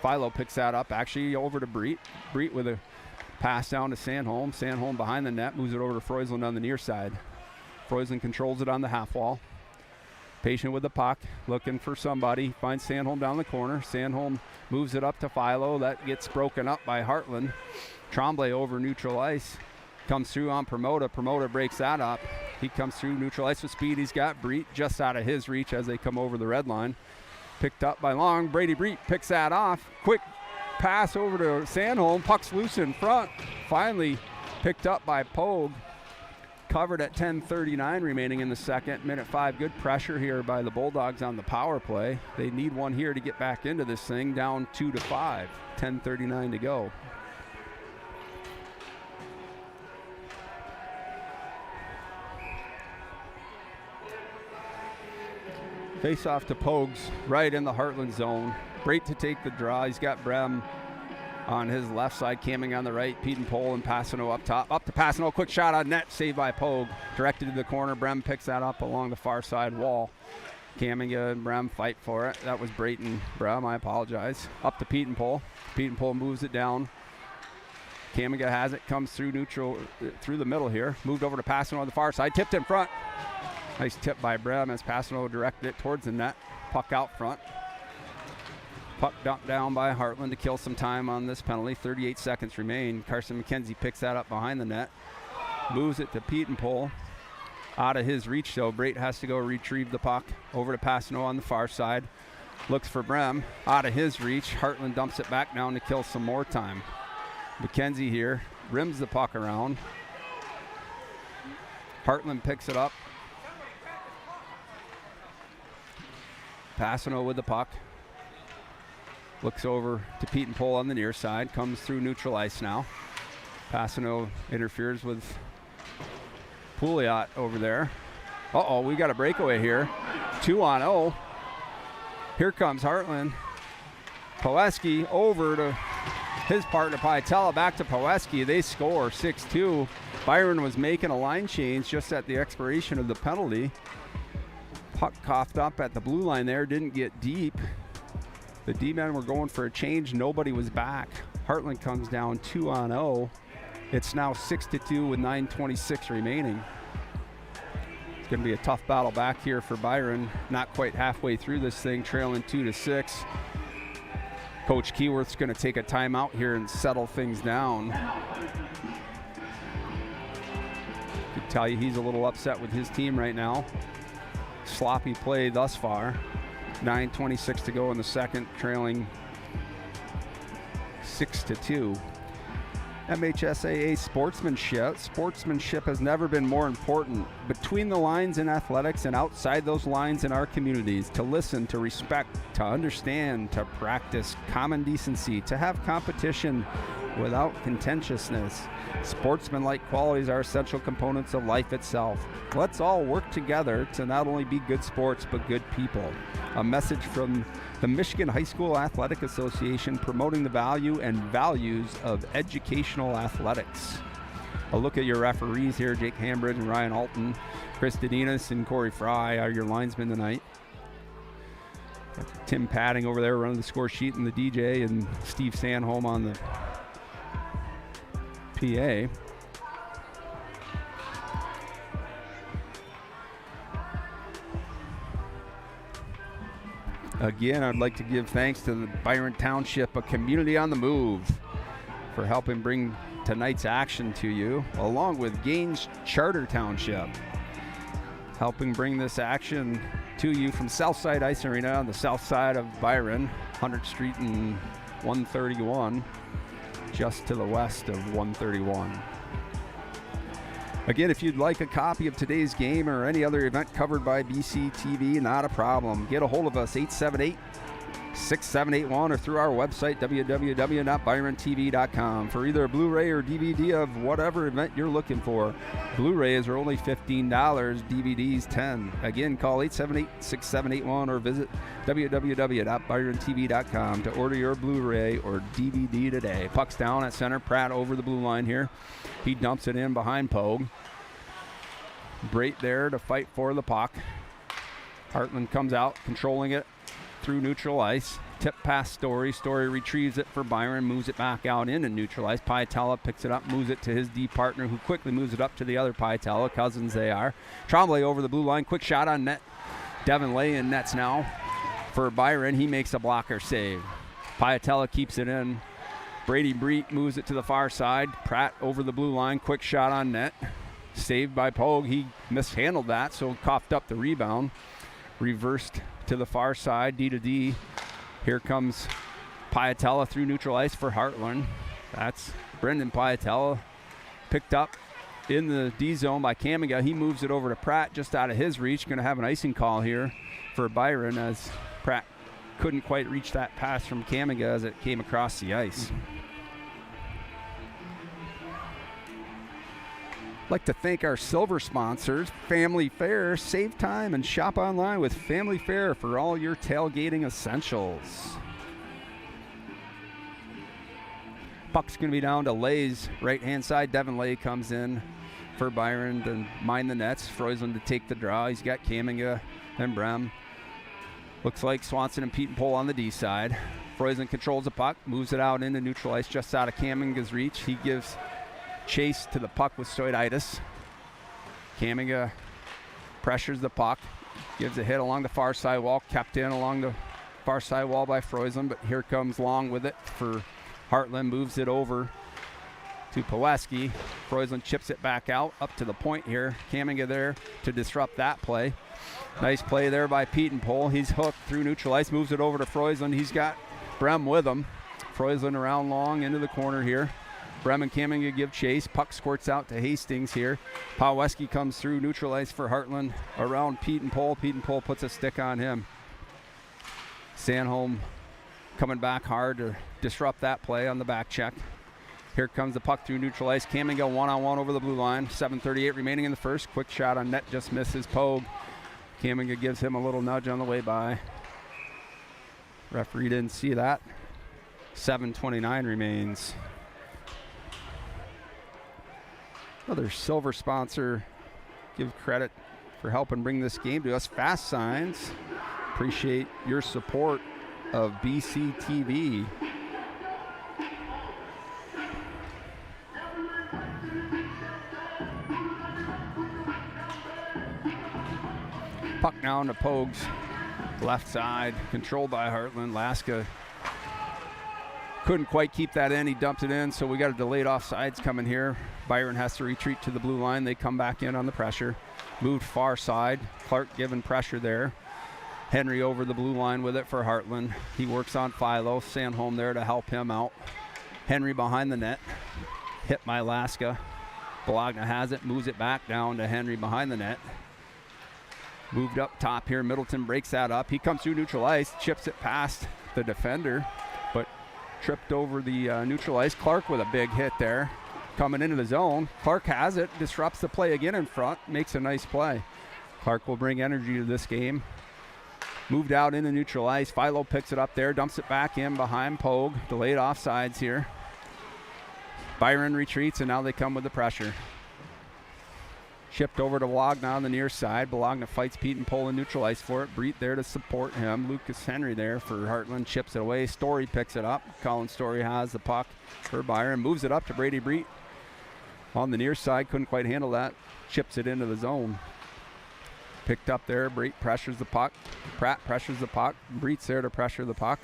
Philo picks that up, actually over to Breet. Breet with a pass down to Sandholm. Sandholm behind the net, moves it over to Freusland on the near side. Freusland controls it on the half wall. Patient with the puck, looking for somebody. Finds Sandholm down the corner. Sandholm moves it up to Philo. That gets broken up by Hartland. Tremblay over neutral ice. Comes through on Promoda. Promoda breaks that up. He comes through neutral ice with speed. He's got Breet just out of his reach as they come over the red line. Picked up by Long. Brady Breet picks that off. Quick pass over to Sandholm. Puck's loose in front. Finally picked up by Pogue. Covered at 10:39 remaining in the second. Minute 5. Good pressure here by the Bulldogs on the power play. They need one here to get back into this thing. Down 2-5. 10:39 to go. Face off to Pogues right in the Hartland zone. Brate to take the draw. He's got Brem on his left side, Camming on the right. Pietenpol and Passano up top. Up to Passano, quick shot on net, saved by Pogue. Directed to the corner, Brem picks that up along the far side wall. Camming and Brem fight for it. That was Brayton Brem, I apologize. Up to Pietenpol. Pietenpol moves it down. Camming has it, comes through neutral, through the middle here. Moved over to Passano on the far side, tipped in front. Nice tip by Brem as Passano directed it towards the net. Puck out front. Puck dumped down by Hartland to kill some time on this penalty. 38 seconds remain. Carson McKenzie picks that up behind the net. Moves it to Pietenpol. Out of his reach, though. Brait has to go retrieve the puck. Over to Passano on the far side. Looks for Brem. Out of his reach. Hartland dumps it back down to kill some more time. McKenzie here. Rims the puck around. Hartland picks it up. Passano with the puck. Looks over to Pete and Pole on the near side. Comes through neutral ice now. Passano interferes with Pouliot over there. Uh-oh, we got a breakaway here. 2-on-0. Here comes Hartland. Poeski over to his partner Piatella. Back to Poeski. They score 6-2. Byron was making a line change just at the expiration of the penalty. Puck coughed up at the blue line there. Didn't get deep. The D-men were going for a change. Nobody was back. Hartland comes down 2-on-0. It's now 6-2 with 9:26 remaining. It's going to be a tough battle back here for Byron. Not quite halfway through this thing, trailing 2-6. Coach Keyworth's going to take a timeout here and settle things down. I can tell you he's a little upset with his team right now. Sloppy play thus far. 9:26 to go in the second, trailing 6-2. MHSAA sportsmanship. Sportsmanship has never been more important. Between the lines in athletics and outside those lines in our communities, to listen, to respect, to understand, to practice common decency, to have competition without contentiousness. Sportsmanlike qualities are essential components of life itself. Let's all work together to not only be good sports, but good people. A message from the Michigan High School Athletic Association, promoting the value and values of educational athletics. A look at your referees here. Jake Hambridge and Ryan Alton. Chris Dedinas and Corey Fry are your linesmen tonight. Tim Padding over there running the score sheet and the DJ, and Steve Sanholm on the PA. Again, I'd like to give thanks to the Byron Township, a community on the move, for helping bring tonight's action to you, along with Gaines Charter Township, helping bring this action to you from Southside Ice Arena on the south side of Byron, 100th Street and 131, just to the west of 131. Again, if you'd like a copy of today's game or any other event covered by BC TV, not a problem. Get a hold of us, 878-6781, or through our website, www.byrontv.com, for either a Blu-ray or DVD of whatever event you're looking for. Blu-rays are only $15, DVDs $10. Again, call 878-6781 or visit www.byrontv.com to order your Blu-ray or DVD today. Puck's down at center. Pratt over the blue line here. He dumps it in behind Pogue. Brait there to fight for the puck. Hartland comes out, controlling it through neutral ice. Tip past Story. Story retrieves it for Byron, moves it back out into neutral ice. Piatella picks it up, moves it to his D partner, who quickly moves it up to the other Piatella. Cousins they are. Tremblay over the blue line. Quick shot on net. Devin Lay in nets now for Byron. He makes a blocker save. Piatella keeps it in. Brady Breet moves it to the far side. Pratt over the blue line. Quick shot on net. Saved by Pogue. He mishandled that, so coughed up the rebound. Reversed to the far side, D to D. Here comes Piatella through neutral ice for Hartland. That's Brendan Piatella. Picked up in the D zone by Kamiga. He moves it over to Pratt just out of his reach. Going to have an icing call here for Byron, as Pratt couldn't quite reach that pass from Kamiga as it came across the ice. I'd like to thank our silver sponsors, Family Fare. Save time and shop online with Family Fare for all your tailgating essentials. Puck's going to be down to Lay's right-hand side. Devin Lay comes in for Byron to mind the nets. Freusland to take the draw. He's got Kamiga and Brem. Looks like Swanson and Pete and Pole on the D side. Freusland controls the puck, moves it out into neutral ice just out of Kamiga's reach. He gives chase to the puck with Stoiditis. Kamiga pressures the puck, gives a hit along the far side wall, kept in along the far side wall by Freusland, but here comes Long with it for Hartland, moves it over to Paweski. Freusland chips it back out, up to the point here. Kamminga there to disrupt that play. Nice play there by Pietenpol. He's hooked through neutral ice, moves it over to Freusland. He's got Brem with him. Freusland around long into the corner here. Brem and Kamminga give chase. Puck squirts out to Hastings here. Paweski comes through neutral ice for Hartland around Pietenpol. Pietenpol puts a stick on him. Sandholm coming back hard to disrupt that play on the back check. Here comes the puck through neutral ice. Kamminga one-on-one over the blue line. 7:38 remaining in the first. Quick shot on net, just misses Pogue. Kamminga gives him a little nudge on the way by. Referee didn't see that. 7:29 remains. Another silver sponsor. Give credit for helping bring this game to us. Fast Signs. Appreciate your support of BCTV. Puck now into Pogue's left side, controlled by Hartland. Laska couldn't quite keep that in. He dumped it in, so we got a delayed offsides coming here. Byron has to retreat to the blue line. They come back in on the pressure. Moved far side. Clark given pressure there. Henry over the blue line with it for Hartland. He works on Philo. Sandholm there to help him out. Henry behind the net. Hit by Laska. Bologna has it, moves it back down to Henry behind the net. Moved up top here. Middleton breaks that up. He comes through neutral ice, chips it past the defender, but tripped over the neutral ice. Clark with a big hit there. Coming into the zone. Clark has it, disrupts the play again in front, makes a nice play. Clark will bring energy to this game. Moved out into neutral ice. Philo picks it up there, dumps it back in behind Pogue. Delayed offsides here. Byron retreats, and now they come with the pressure. Chipped over to Bologna on the near side. Bologna fights Pietenpol in neutral ice for it. Breet there to support him. Lucas Henry there for Hartland. Chips it away. Story picks it up. Colin Story has the puck for Byron. Moves it up to Brady Breet on the near side. Couldn't quite handle that. Chips it into the zone. Picked up there. Breet pressures the puck. Pratt pressures the puck. Breet's there to pressure the puck.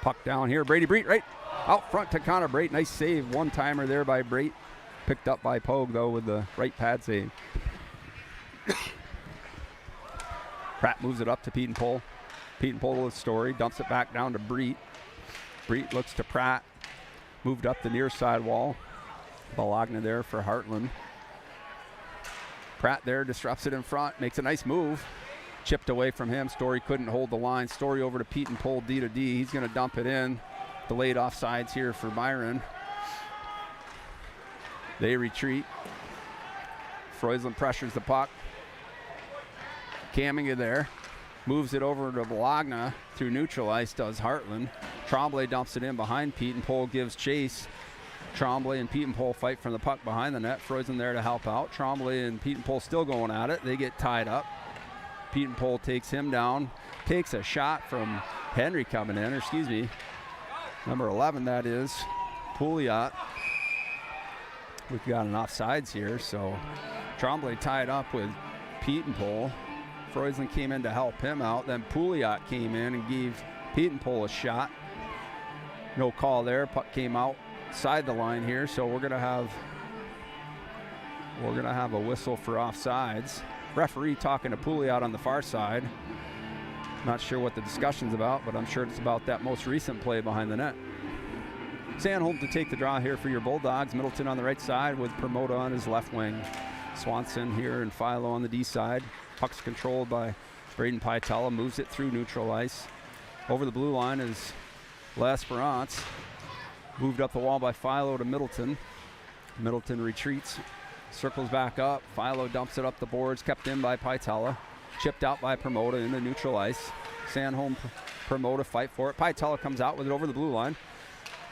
Puck down here. Brady Breet right out front to Connor Breet. Nice save. One-timer there by Breet. Picked up by Pogue, though, with the right pad save. Pratt moves it up to Pietenpol. Pietenpol with Story. Dumps it back down to Breet. Breet looks to Pratt. Moved up the near side wall. Bologna there for Hartland. Pratt there disrupts it in front. Makes a nice move. Chipped away from him. Story couldn't hold the line. Story over to Pietenpol, D to D. He's going to dump it in. Delayed offsides here for Byron. They retreat. Freusland pressures the puck. Kamminga there. Moves it over to Bologna through neutral ice, does Hartland. Tremblay dumps it in behind Pietenpol, gives chase. Tremblay and Pietenpol fight from the puck behind the net. Freusland there to help out. Tremblay and Pietenpol still going at it. They get tied up. Pietenpol takes him down. Takes a shot from Henry coming in, or excuse me, number 11 that is, Pouliot. We've got an offsides here, so Tremblay tied up with Pietenpol. Freusland came in to help him out. Then Pouliot came in and gave Pietenpol a shot. No call there. Puck came outside the line here, so we're gonna have a whistle for offsides. Referee talking to Pouliot on the far side. Not sure what the discussion's about, but I'm sure it's about that most recent play behind the net. Sandholm to take the draw here for your Bulldogs. Middleton on the right side with Promoda on his left wing. Swanson here and Philo on the D side. Puck's controlled by Braden Pytella. Moves it through neutral ice. Over the blue line is L'Esperance. Moved up the wall by Philo to Middleton. Middleton retreats. Circles back up. Philo dumps it up the boards. Kept in by Pytella. Chipped out by Promoda into neutral ice. Sandholm, Promoda fight for it. Pytella comes out with it over the blue line.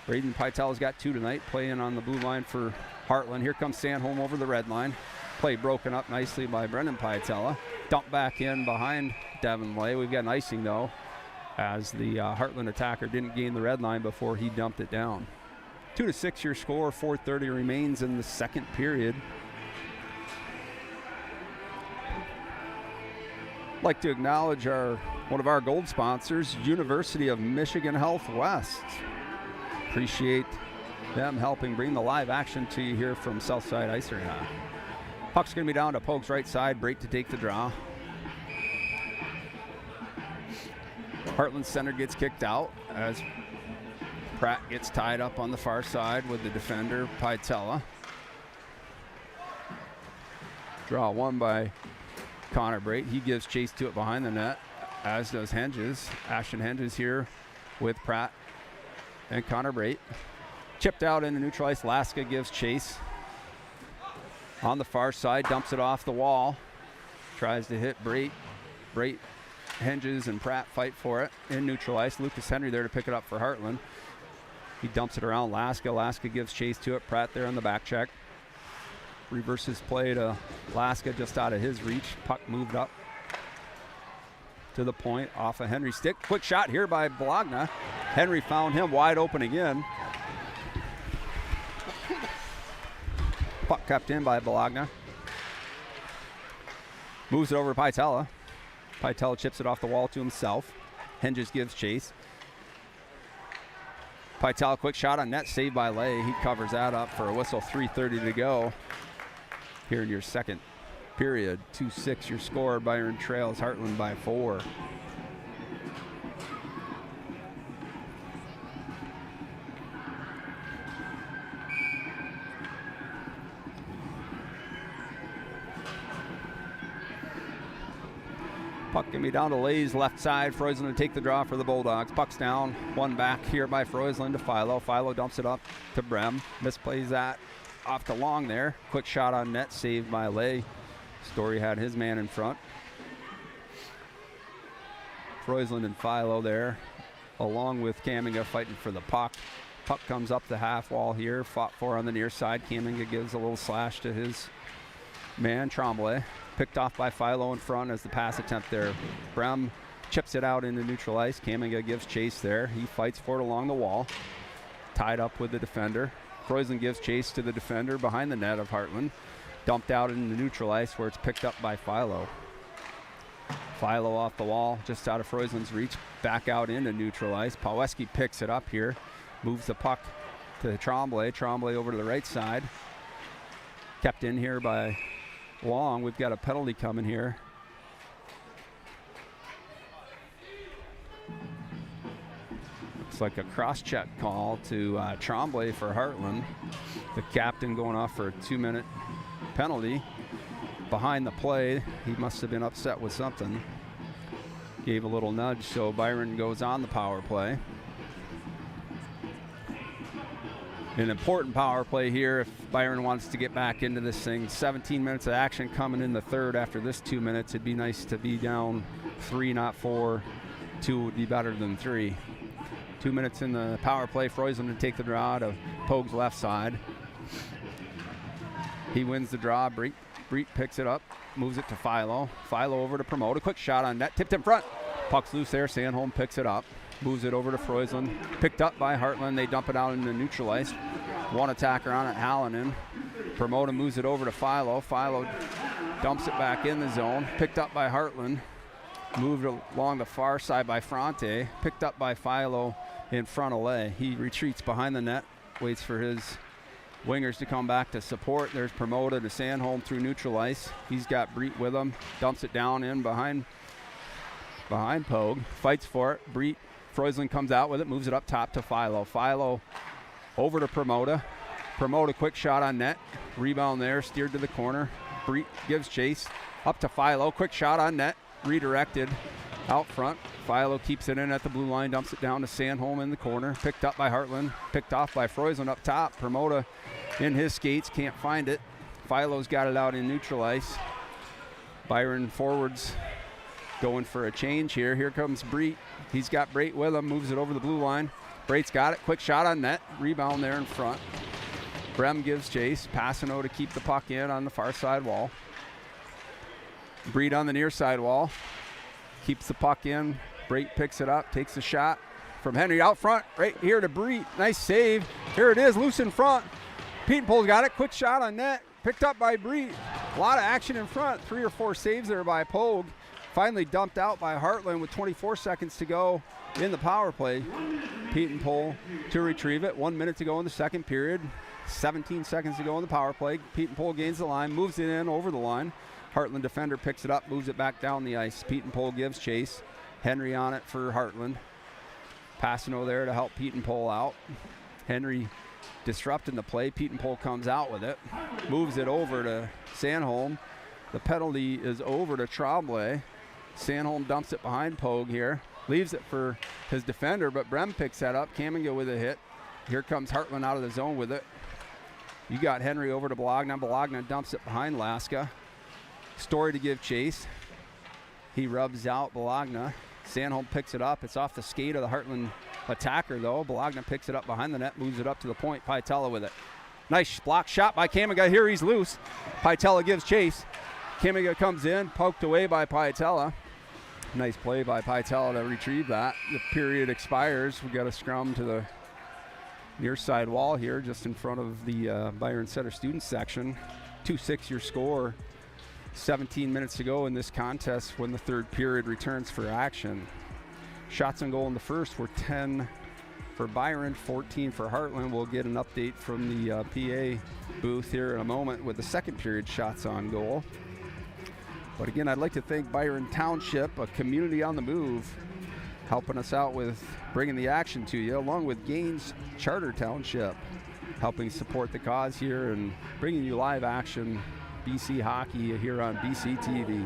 Braden Pytella's got 2 tonight, playing on the blue line for Hartland. Here comes Sandholm over the red line. Play broken up nicely by Brendan Pytella. Dump back in behind Devin Lay. We've got an icing, though, as the Hartland attacker didn't gain the red line before he dumped it down. 2-6 your score. 4:30 remains in the second period. I'd like to acknowledge one of our gold sponsors, University of Michigan Health West. Appreciate them helping bring the live action to you here from Southside Ice Arena. Puck's going to be down to Pogue's right side. Break to take the draw. Hartland center gets kicked out as Pratt gets tied up on the far side with the defender, Pytella. Draw won by Connor Brait. He gives chase to it behind the net, as does Henges. Ashton Henges here with Pratt and Connor Brait. Chipped out into neutral ice. Laska gives chase. On the far side, dumps it off the wall. Tries to hit Brait. Brait, Henges, and Pratt fight for it in neutral ice. Lucas Henry there to pick it up for Hartland. He dumps it around Laska. Laska gives chase to it. Pratt there on the back check. Reverses play to Laska just out of his reach. Puck moved up to the point off a Henry stick. Quick shot here by Bologna. Henry found him wide open again. Puck kept in by Bologna. Moves it over to Pytella. Pytella chips it off the wall to himself. Henges gives chase. Pytella, quick shot on net, saved by Lay. He covers that up for a whistle. 3:30 to go here in your second period. 2-6 your score. Byron trails Hartland by 4. Puck can be down to Lay's left side. Freusland to take the draw for the Bulldogs. Puck's down. One back here by Freusland to Philo. Philo dumps it up to Brem. Misplays that off to Long there. Quick shot on net, saved by Lay. Story had his man in front. Freusland and Philo there, along with Caminga fighting for the puck. Puck comes up the half wall here. Fought for on the near side. Caminga gives a little slash to his man, Tremblay. Picked off by Philo in front as the pass attempt there. Brem chips it out into neutral ice. Caminga gives chase there. He fights for it along the wall. Tied up with the defender. Freusland gives chase to the defender behind the net of Hartland. Dumped out into neutral ice where it's picked up by Philo. Philo off the wall, just out of Freusland's reach. Back out into neutral ice. Paweski picks it up here. Moves the puck to Tremblay. Tremblay over to the right side. Kept in here by Long. We've got a penalty coming here. Looks like a cross-check call to Tremblay for Hartland. The captain going off for a 2-minute penalty. Behind the play, he must have been upset with something. Gave a little nudge, so Byron goes on the power play. An important power play here if Byron wants to get back into this thing. 17 minutes of action coming in the third after this 2 minutes. It'd be nice to be down 3, not 4. 2 would be better than 3. 2 minutes in the power play. Freusland to take the draw to Pogue's left side. He wins the draw. Breet picks it up, moves it to Philo. Philo over to Promote. A quick shot on net, tipped in front. Puck's loose there. Sandholm picks it up. Moves it over to Freusland. Picked up by Hartland. They dump it out into neutral ice. One attacker on it, Hallinan. Promote moves it over to Philo. Philo dumps it back in the zone. Picked up by Hartland. Moved along the far side by Fronte. Picked up by Philo in front of Lay. He retreats behind the net. Waits for his wingers to come back to support. There's Promote to Sandholm through neutral ice. He's got Breet with him. Dumps it down in behind Pogue. Fights for it. Breet. Freusland comes out with it, moves it up top to Philo. Philo over to Promote. Promote a quick shot on net. Rebound there, steered to the corner. Breet gives chase. Up to Philo, quick shot on net. Redirected out front. Philo keeps it in at the blue line, dumps it down to Sandholm in the corner. Picked up by Hartland, picked off by Freusland up top. Promote in his skates, can't find it. Philo's got it out in neutral ice. Byron forwards going for a change here. Here comes Breet. He's got Brait with him, moves it over the blue line. Brait's got it, quick shot on net. Rebound there in front. Brem gives chase. Passano to keep the puck in on the far side wall. Breet on the near side wall. Keeps the puck in. Brait picks it up, takes a shot from Henry out front. Right here to Breet. Nice save. Here it is, loose in front. Petenpole's got it, quick shot on net. Picked up by Breet. A lot of action in front. 3 or 4 saves there by Pogue. Finally dumped out by Hartland with 24 seconds to go in the power play. Pete and Pole to retrieve it. 1 minute to go in the second period. 17 seconds to go in the power play. Pete and Pole gains the line, moves it in over the line. Hartland defender picks it up, moves it back down the ice. Pete and Pole gives chase. Henry on it for Hartland. Passing over there to help Pete and Pole out. Henry disrupting the play. Pete and Pole comes out with it. Moves it over to Sandholm. The penalty is over to Tremblay. Sandholm dumps it behind Pogue here. Leaves it for his defender, but Brem picks that up. Kamenga with a hit. Here comes Hartland out of the zone with it. You got Henry over to Bologna. Bologna dumps it behind Laska. Story to give chase. He rubs out Bologna. Sandholm picks it up. It's off the skate of the Hartland attacker, though. Bologna picks it up behind the net, moves it up to the point. Paitella with it. Nice block shot by Kamenga. Here he's loose. Paitella gives chase. Kamenga comes in, poked away by Paitella. Nice play by Paitella to retrieve that. The period expires. We got a scrum to the near side wall here, just in front of the Byron Center student section. 2-6 your score. 17 minutes to go in this contest when the third period returns for action. Shots on goal in the first were 10 for Byron, 14 for Hartland. We'll get an update from the PA booth here in a moment with the second period shots on goal. But again, I'd like to thank Byron Township, a community on the move, helping us out with bringing the action to you, along with Gaines Charter Township, helping support the cause here and bringing you live action BC hockey here on BC TV.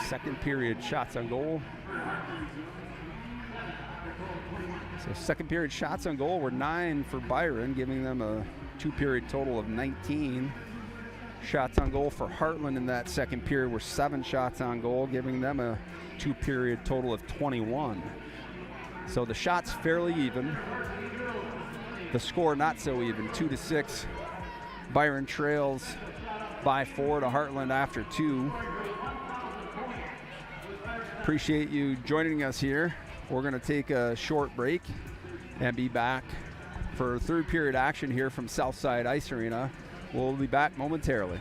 Second period shots on goal. So second period shots on goal were 9 for Byron, giving them a 2-period total of 19. Shots on goal for Hartland in that second period were 7 shots on goal, giving them a 2-period total of 21. So the shots fairly even. The score not so even, 2-6. Byron trails by 4 to Hartland after 2. Appreciate you joining us here. We're going to take a short break and be back for third period action here from Southside Ice Arena. We'll be back momentarily.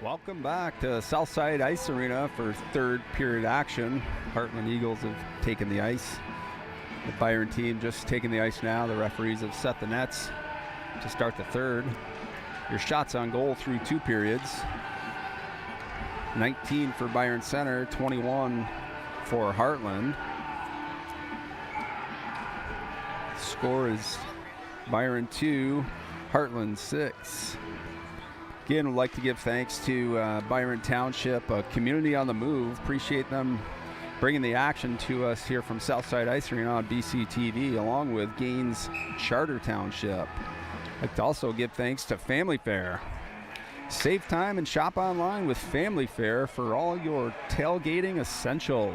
Welcome back to Southside Ice Arena for third period action. Hartland Eagles have taken the ice. The Byron team just taking the ice now. The referees have set the nets to start the third. Your shots on goal through 2 periods. 19 for Byron Center, 21 for Hartland. Score is Byron 2, Hartland 6. Again, would like to give thanks to Byron Township, a community on the move. Appreciate them bringing the action to us here from Southside Ice Arena on BCTV, along with Gaines Charter Township. I'd like to also give thanks to Family Fare. Save time and shop online with Family Fare for all your tailgating essentials.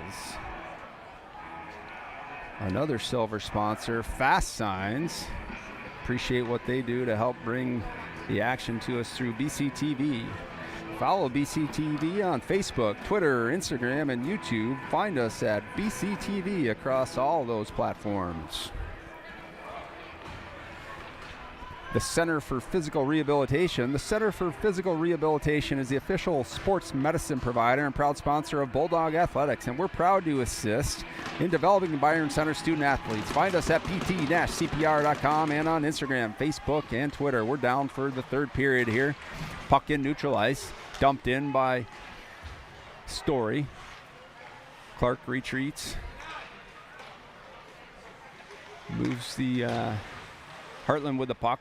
Another silver sponsor, Fast Signs. Appreciate what they do to help bring the action to us through BCTV. Follow BCTV on Facebook, Twitter, Instagram, and YouTube. Find us at BCTV across all those platforms. The Center for Physical Rehabilitation. The Center for Physical Rehabilitation is the official sports medicine provider and proud sponsor of Bulldog Athletics, and we're proud to assist in developing Byron Center student athletes. Find us at pt-cpr.com and on Instagram, Facebook, and Twitter. We're down for the third period here. Puck in neutral ice, dumped in by Story. Clark retreats. Moves the Hartland with the puck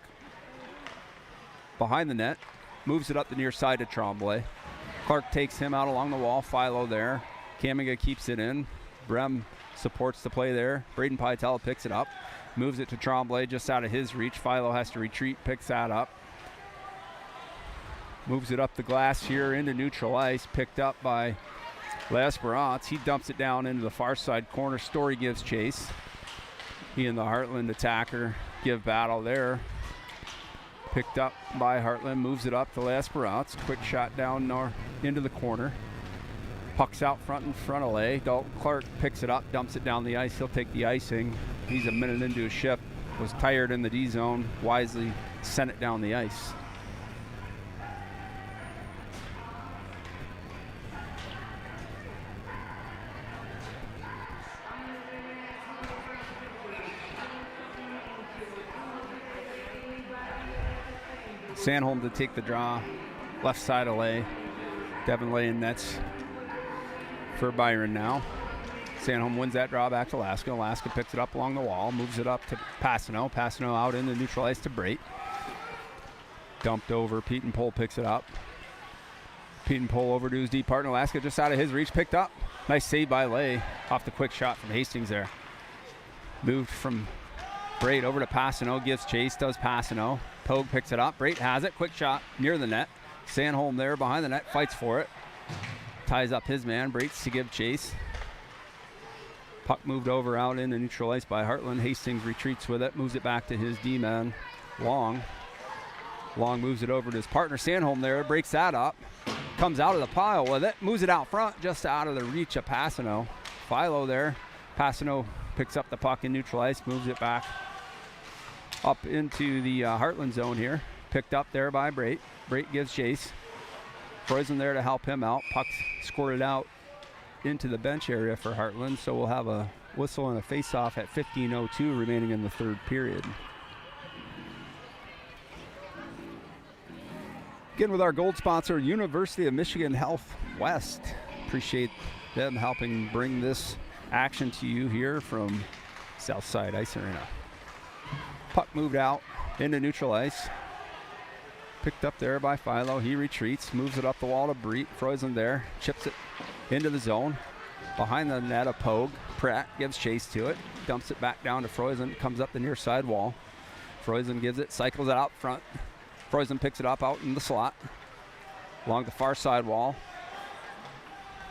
behind the net, moves it up the near side to Tremblay. Clark takes him out along the wall. Philo there. Kamiga keeps it in. Brem supports the play there. Braden Pytel picks it up, moves it to Tremblay just out of his reach. Philo has to retreat, picks that up. Moves it up the glass here into neutral ice, picked up by L'Esperance. He dumps it down into the far side corner. Story gives chase. He and the Hartland attacker give battle there. Picked up by Hartland, moves it up to L'Esperance. Quick shot down into the corner. Puck's out front in front of Lay. Dalton Clark picks it up, dumps it down the ice. He'll take the icing. He's a minute into his shift. Was tired in the D zone. Wisely sent it down the ice. Sandholm to take the draw, left side of Lay. Devin Lay in nets for Byron now. Sandholm wins that draw back to Alaska. Alaska picks it up along the wall, moves it up to Passano. Passano out in the neutral ice to Brait. Dumped over, Pete and Pole picks it up. Pete and Pole over to his deep partner. Alaska just out of his reach, picked up. Nice save by Lay off the quick shot from Hastings there. Moved from Brait over to Passano, gives chase, does Passano. Pogue picks it up. Brait has it. Quick shot near the net. Sandholm there behind the net, fights for it. Ties up his man. Brait's to give chase. Puck moved over out into neutral ice by Hartland. Hastings retreats with it, moves it back to his D-man, Long. Long moves it over to his partner, Sandholm there, breaks that up. Comes out of the pile with it, moves it out front, just out of the reach of Passano. Philo there. Passano picks up the puck in neutral ice, moves it back up into the Hartland zone here. Picked up there by Brait. Brait gives chase. Freusen there to help him out. Puck's squirted out into the bench area for Hartland, so we'll have a whistle and a face-off at 15:02 remaining in the third period. Again with our gold sponsor, University of Michigan Health West. Appreciate them helping bring this action to you here from Southside Ice Arena. Puck moved out into neutral ice. Picked up there by Philo. He retreats, moves it up the wall to Brait. Freusen there, chips it into the zone. Behind the net of Pogue. Pratt gives chase to it, dumps it back down to Freusen, comes up the near side wall. Freusen gives it, cycles it out front. Freusen picks it up out in the slot along the far side wall.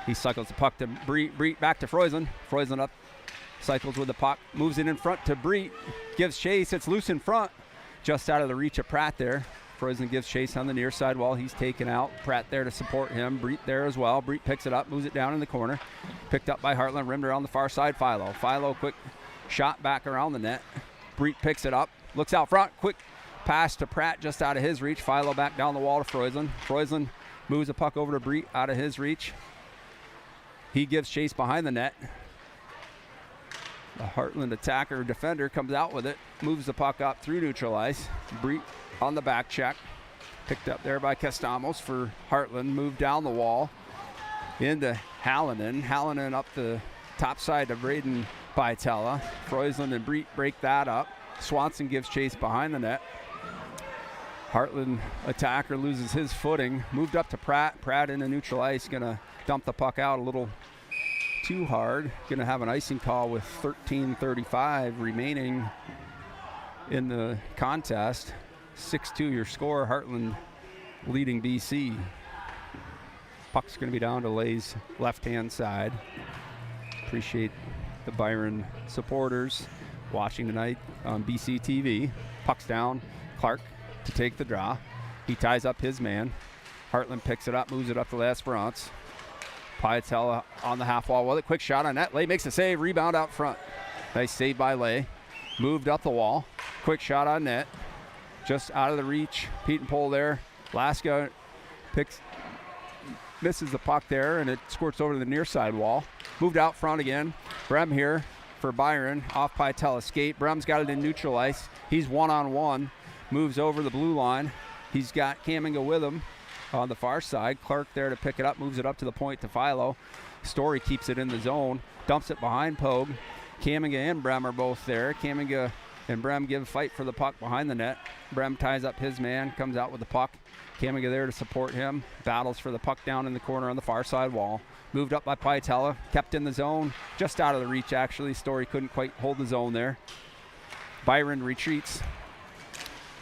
He cycles the puck to Brait. Brait back to Freusen. Freusen up, cycles with the puck, moves it in front to Brait, gives chase. It's loose in front, just out of the reach of Pratt there. Freusen gives chase on the near side wall. He's taken out. Pratt there to support him. Brait there as well. Brait picks it up, moves it down in the corner. Picked up by Hartland, rimmed around the far side. Philo. Philo, quick shot back around the net. Brait picks it up, looks out front. Quick pass to Pratt just out of his reach. Philo back down the wall to Freusen. Freusen moves the puck over to Brait out of his reach. He gives chase behind the net. The Hartland attacker defender comes out with it, moves the puck up through neutral ice. Brait on the back check. Picked up there by Castamos for Hartland. Moved down the wall into Hallinan. Hallinan up the top side to Braden Paitella. Freusen and Brait break that up. Swanson gives chase behind the net. Hartland attacker loses his footing. Moved up to Pratt. Pratt into neutral ice. Going to dump the puck out a little too hard. Going to have an icing call with 13:35 remaining in the contest. 6-2 your score. Hartland leading BC. Puck's going to be down to Lay's left-hand side. Appreciate the Byron supporters watching tonight on BC TV. Puck's down. Clark to take the draw. He ties up his man. Hartland picks it up, moves it up to L'Esperance. Paitella on the half wall with it. Quick shot on net. Lay makes a save. Rebound out front. Nice save by Lay. Moved up the wall. Quick shot on net. Just out of the reach. Pete and Pole there. Laska misses the puck there, and it squirts over to the near side wall. Moved out front again. Brem here for Byron. Off Paitella skate. Brem's got it in neutral ice. He's one-on-one. Moves over the blue line. He's got Kaminga with him on the far side. Clark there to pick it up. Moves it up to the point to Philo. Story keeps it in the zone. Dumps it behind Pogue. Kaminga and Brem are both there. Kaminga and Brem give fight for the puck behind the net. Brem ties up his man. Comes out with the puck. Kaminga there to support him. Battles for the puck down in the corner on the far side wall. Moved up by Paitella. Kept in the zone. Just out of the reach, actually. Story couldn't quite hold the zone there. Byron retreats.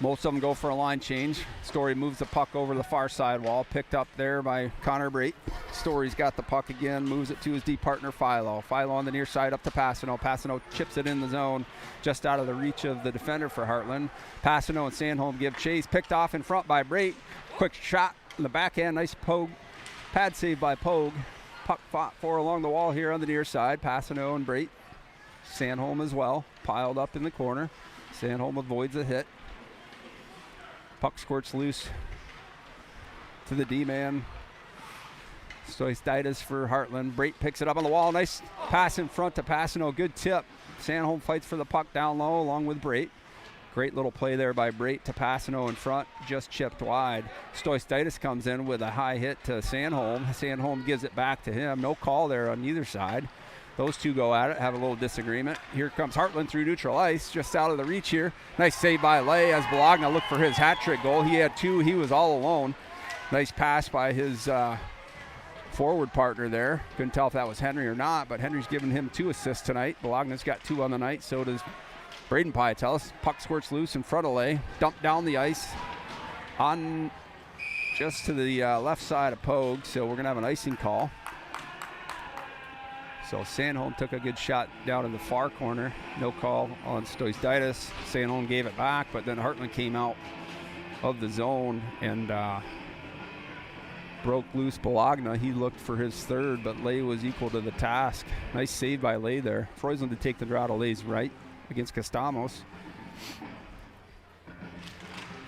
Most of them go for a line change. Story moves the puck over the far side wall. Picked up there by Connor Brait. Story's got the puck again. Moves it to his D partner, Philo. Philo on the near side up to Passano. Passano chips it in the zone. Just out of the reach of the defender for Hartland. Passano and Sandholm give chase. Picked off in front by Brait. Quick shot in the backhand. Nice Pogue. Pad save by Pogue. Puck fought for along the wall here on the near side. Passano and Brait. Sandholm as well. Piled up in the corner. Sandholm avoids a hit. Puck squirts loose to the D-man. Stoistitis for Hartland. Brait picks it up on the wall. Nice pass in front to Passano. Good tip. Sandholm fights for the puck down low along with Brait. Great little play there by Brait to Passano in front. Just chipped wide. Stoistitis comes in with a high hit to Sandholm. Sandholm gives it back to him. No call there on either side. Those two go at it, have a little disagreement. Here comes Hartland through neutral ice, just out of the reach here. Nice save by Lay as Bologna looked for his hat trick goal. He had two, he was all alone. Nice pass by his forward partner there. Couldn't tell if that was Henry or not, but Henry's given him 2 assists tonight. Bologna's got 2 on the night, so does Braden Piatellis. Puck squirts loose in front of Lay. Dumped down the ice on just to the left side of Pogue, so we're going to have an icing call. So Sandholm took a good shot down in the far corner. No call on Stoistitis. Sandholm gave it back, but then Hartland came out of the zone and broke loose Bologna. He looked for his 3rd, but Lay was equal to the task. Nice save by Lay there. Freusland to take the draw to Lay's right against Costamos.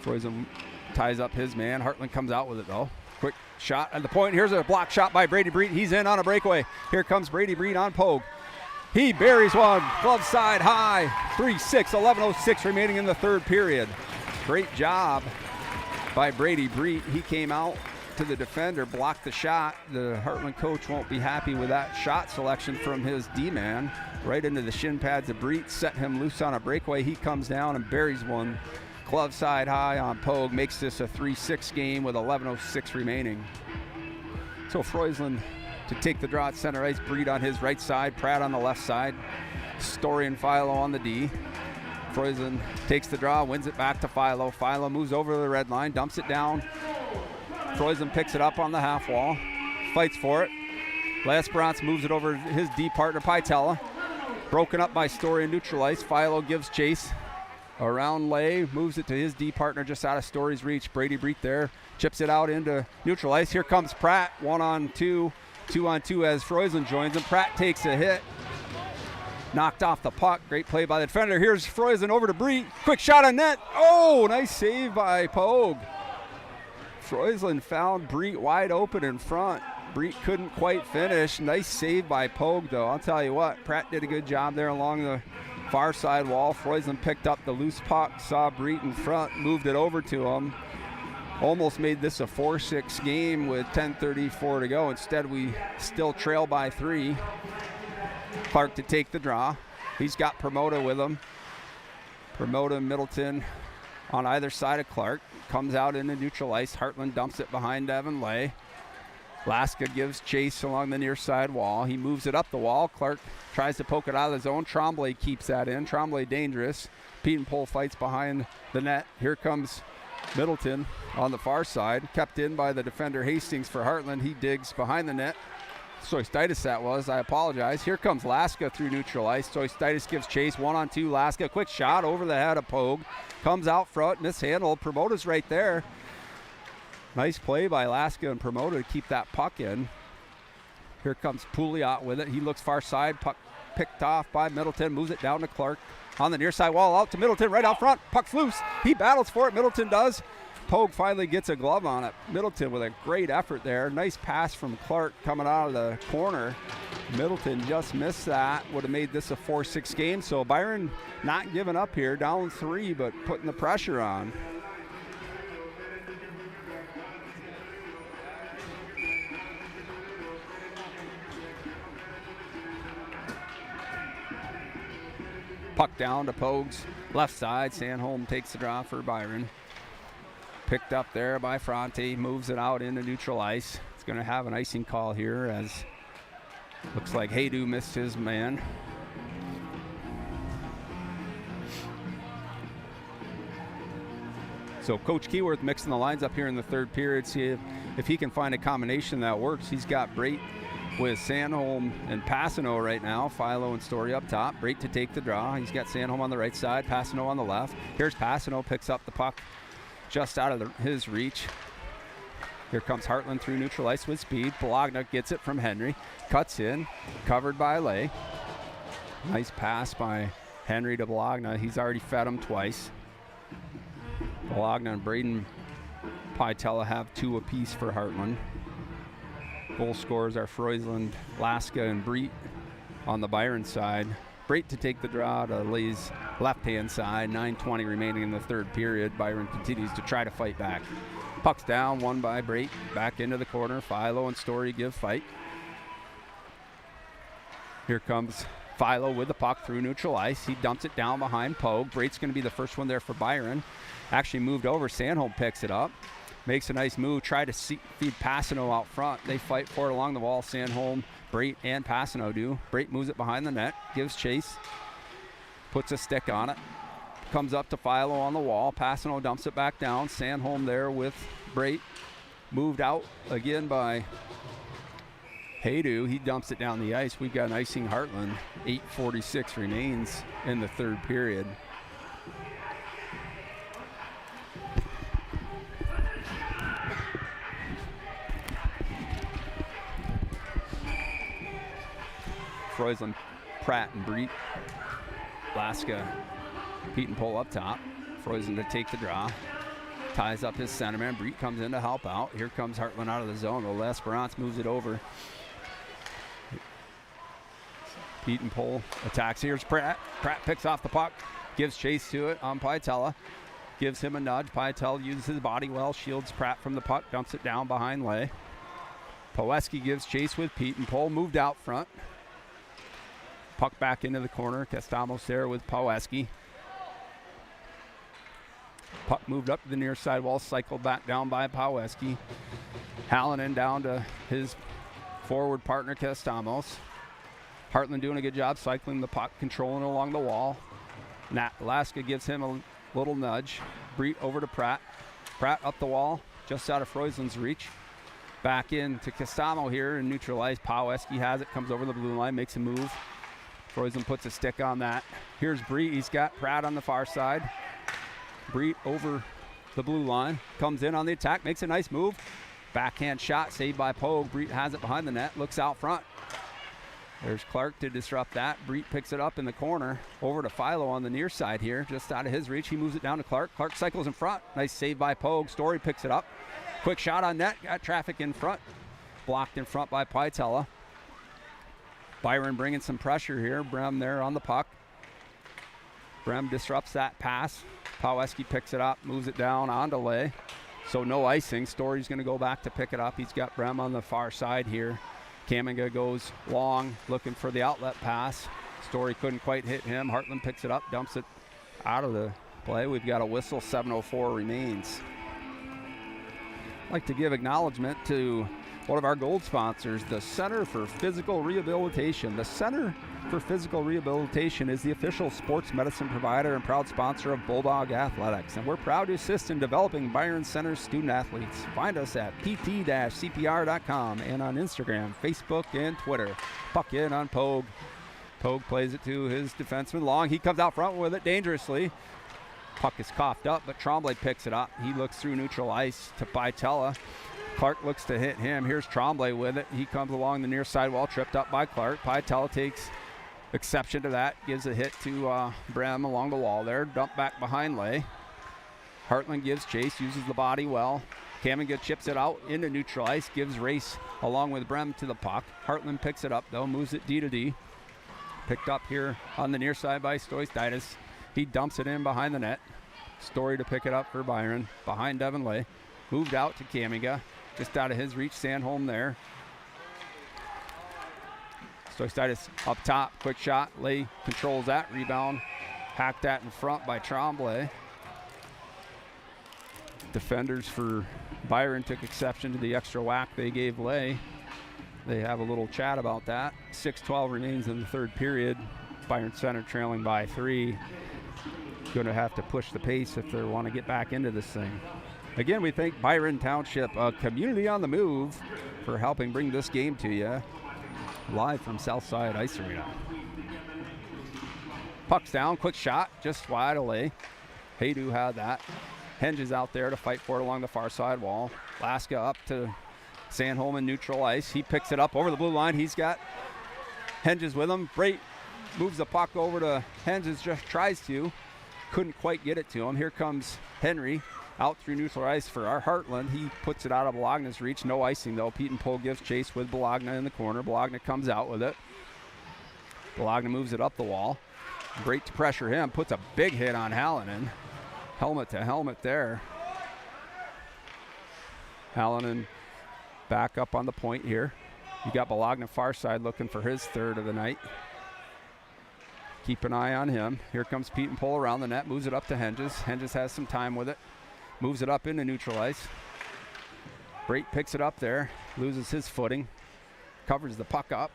Freusland ties up his man. Hartland comes out with it though. Quick shot at the point. Here's a block shot by Brady Breed. He's in on a breakaway. Here comes Brady Breed on Pogue. He buries one. Glove side high. 3-6. 11:06 remaining in the 3rd period. Great job by Brady Breed. He came out to the defender, blocked the shot. The Hartland coach won't be happy with that shot selection from his D-man. Right into the shin pads of Breed. Set him loose on a breakaway. He comes down and buries one. Glove side high on Pogue, makes this a 3-6 game with 11:06 remaining. So Freusland to take the draw at center ice. Breed on his right side, Pratt on the left side. Story and Philo on the D. Freusland takes the draw, wins it back to Philo. Philo moves over the red line, dumps it down. Freusland picks it up on the half wall, fights for it. Lasperance moves it over his D partner, Pietella. Broken up by Story and neutral ice. Philo gives chase. Around Lay, moves it to his D partner just out of Story's reach. Brady Breet there, chips it out into neutral ice. Here comes Pratt, 1-on-2, 2-on-2 as Freusland joins him. Pratt takes a hit, knocked off the puck. Great play by the defender. Here's Freusland over to Breet. Quick shot on net. Oh, nice save by Pogue. Freusland found Breet wide open in front. Breet couldn't quite finish. Nice save by Pogue though. I'll tell you what, Pratt did a good job there along the far side wall. Freusland picked up the loose puck, saw Breet in front, moved it over to him. Almost made this a 4-6 game with 10:34 to go. Instead, we still trail by 3. Clark to take the draw. He's got Promoda with him. Promoda and Middleton on either side of Clark. Comes out into neutral ice. Hartland dumps it behind Evan Lay. Laska gives chase along the near side wall. He moves it up the wall. Clark tries to poke it out of the zone. Tremblay keeps that in. Tremblay dangerous. Pete and Pole fights behind the net. Here comes Middleton on the far side. Kept in by the defender Hastings for Hartland. He digs behind the net. Stoistitis that was. I apologize. Here comes Laska through neutral ice. Stoistitis gives chase. 1-on-2. Laska. Quick shot over the head of Pogue. Comes out front. Mishandled. Promota's right there. Nice play by Laska and Promoter to keep that puck in. Here comes Pouliot with it. He looks far side. Puck picked off by Middleton. Moves it down to Clark. On the near side wall, out to Middleton, right out front. Puck's loose. He battles for it. Middleton does. Pogue finally gets a glove on it. Middleton with a great effort there. Nice pass from Clark coming out of the corner. Middleton just missed that. Would have made this a 4-6 game. So Byron not giving up here. Down 3, but putting the pressure on. Puck down to Pogue's left side. Sandholm takes the draw for Byron. Picked up there by Fronte. Moves it out into neutral ice. It's going to have an icing call here as looks like Haydu missed his man. So Coach Keyworth mixing the lines up here in the 3rd period. See if he can find a combination that works. He's got Brate with Sandholm and Passano right now. Philo and Story up top. Brate to take the draw. He's got Sandholm on the right side, Passano on the left. Here's Passano, picks up the puck just out of his reach. Here comes Hartland through neutral ice with speed. Bologna gets it from Henry. Cuts in, covered by Lay. Nice pass by Henry to Bologna. He's already fed him twice. Bologna and Braden Pietella have 2 apiece for Hartland. Goal scorers are Freusland, Laska, and Breet on the Byron side. Brate to take the draw to Lay's left-hand side. 9:20 remaining in the 3rd period. Byron continues to try to fight back. Puck's down, won by Brate. Back into the corner. Philo and Story give fight. Here comes Philo with the puck through neutral ice. He dumps it down behind Pogue. Brate's going to be the first one there for Byron. Actually moved over. Sandholm picks it up. makes a nice move, try to feed Passano out front. They fight for it along the wall. Sandholm, Brait, and Passano do. Brait moves it behind the net, gives chase, puts a stick on it, comes up to Philo on the wall. Passano dumps it back down. Sandholm there with Brait. Moved out again by Haydu. He dumps it down the ice. We've got an icing Hartland. 8:46 remains in the third period. Freusland, Pratt, and Breet. Laska, Pete and Pole up top. Freusland to take the draw. Ties up his centerman. Breet comes in to help out. Here comes Hartland out of the zone. L'Esperance moves it over. Pete and Pole attacks. Here's Pratt. Pratt picks off the puck. Gives chase to it on Pietella. Gives him a nudge. Pietella uses his body well. Shields Pratt from the puck. Dumps it down behind Lay. Poweski gives chase with Pete and Pole. Moved out front. Puck back into the corner. Castamos there with Poweski. Puck moved up to the near side wall. Cycled back down by Poweski. Hallinan down to his forward partner Castamos. Hartland doing a good job cycling the puck, controlling along the wall. Laska gives him a little nudge. Breet over to Pratt. Pratt up the wall, just out of Freusland's reach. Back in to Castamo here and neutralized. Poweski has it, comes over the blue line, makes a move. Freusland puts a stick on that. Here's Breet. He's got Pratt on the far side. Breet over the blue line. Comes in on the attack, makes a nice move. Backhand shot, saved by Pogue. Breet has it behind the net, looks out front. There's Clark to disrupt that. Breet picks it up in the corner. Over to Philo on the near side here, just out of his reach. He moves it down to Clark. Clark cycles in front. Nice save by Pogue. Story picks it up. Quick shot on net. Got traffic in front. Blocked in front by Pietella. Byron bringing some pressure here. Brem there on the puck. Brem disrupts that pass. Poweski picks it up, moves it down onto Lay. So no icing. Story's going to go back to pick it up. He's got Brem on the far side here. Kaminga goes long, looking for the outlet pass. Story couldn't quite hit him. Hartland picks it up, dumps it out of the play. We've got a whistle. 7:04 remains. I'd like to give acknowledgement to one of our gold sponsors, the Center for Physical Rehabilitation. The Center for Physical Rehabilitation is the official sports medicine provider and proud sponsor of Bulldog Athletics, and we're proud to assist in developing Byron Center's student athletes. Find us at pt-cpr.com and on Instagram, Facebook, and Twitter. Puck in on Pogue. Pogue plays it to his defenseman Long. He comes out front with it dangerously. Puck is coughed up, but Tremblay picks it up. He looks through neutral ice to Pietella. Clark looks to hit him. Here's Tremblay with it. He comes along the near side wall, tripped up by Clark. Pietella takes exception to that, gives a hit to Brem along the wall there. Dump back behind Lay. Hartland gives chase, uses the body well. Kaminga chips it out into neutral ice, gives race along with Brem to the puck. Hartland picks it up though, moves it D to D. Picked up here on the near side by Stoistidis. He dumps it in behind the net. Story to pick it up for Byron, behind Devin Lay. Moved out to Kaminga. Just out of his reach, Sandholm there. Stoistidis up top, quick shot. Lay controls that, rebound. Hacked that in front by Tremblay. Defenders for Byron took exception to the extra whack they gave Lay. They have a little chat about that. 6:12 remains in the third period. Byron Center trailing by 3. Going to have to push the pace if they want to get back into this thing. Again, we thank Byron Township, a community on the move, for helping bring this game to you. Live from Southside Ice Arena. Puck's down, quick shot, just wide away. Haydu had that. Henges out there to fight for it along the far side wall. Laska up to Sandholm in neutral ice. He picks it up over the blue line. He's got Henges with him. Brait moves the puck over to Henges, just tries to. Couldn't quite get it to him. Here comes Henry. Out through neutral ice for our Hartland. He puts it out of Bologna's reach. No icing, though. Pete and Pole gives chase with Bologna in the corner. Bologna comes out with it. Bologna moves it up the wall. Great to pressure him. Puts a big hit on Hallinan. Helmet to helmet there. Hallinan back up on the point here. You got Bologna far side looking for his third of the night. Keep an eye on him. Here comes Pete and Pole around the net. Moves it up to Henges. Henges has some time with it. Moves it up into neutral ice. Brate picks it up there, loses his footing, covers the puck up.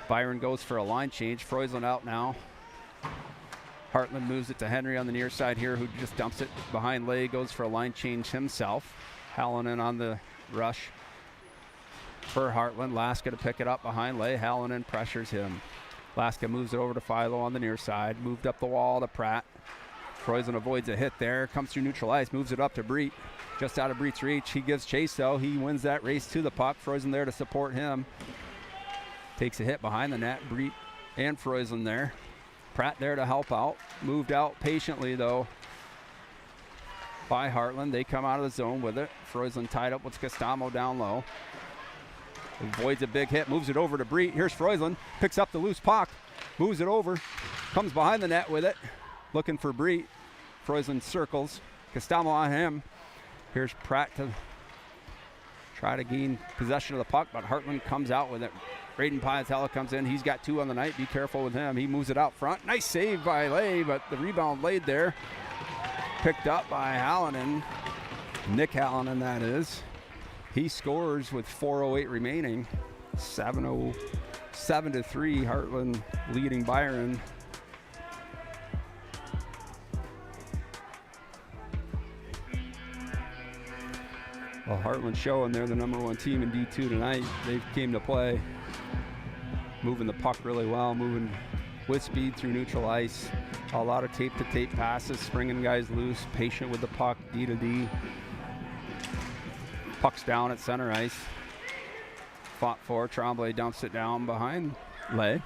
Byron goes for a line change. Freuslin out now. Hartland moves it to Henry on the near side here, who just dumps it behind Lay, goes for a line change himself. Hallinan on the rush for Hartland. Laska to pick it up behind Lay. Hallinan pressures him. Laska moves it over to Philo on the near side. Moved up the wall to Pratt. Freuslin avoids a hit there. Comes through neutral ice. Moves it up to Breet. Just out of Breet's reach. He gives chase, though. He wins that race to the puck. Freuslin there to support him. Takes a hit behind the net. Breet and Freuslin there. Pratt there to help out. Moved out patiently, though, by Hartland. They come out of the zone with it. Freuslin tied up with Costamo down low. Avoids a big hit. Moves it over to Breet. Here's Freuslin. Picks up the loose puck. Moves it over. Comes behind the net with it. Looking for Breet. Freuslin circles. Costamo on him. Here's Pratt to try to gain possession of the puck, but Hartland comes out with it. Braden Piatella comes in. He's got 2 on the night. Be careful with him. He moves it out front. Nice save by Lay, but the rebound laid there. Picked up by Hallinan. Nick Hallinan, that is. He scores with 4:08 remaining. 7-3, Hartland leading Byron. Well, Hartland showing they're the #1 team in D2 tonight. They came to play, moving the puck really well, moving with speed through neutral ice. A lot of tape-to-tape passes, springing guys loose, patient with the puck, D to D. Puck's down at center ice. Fought for. Tremblay dumps it down behind Lay.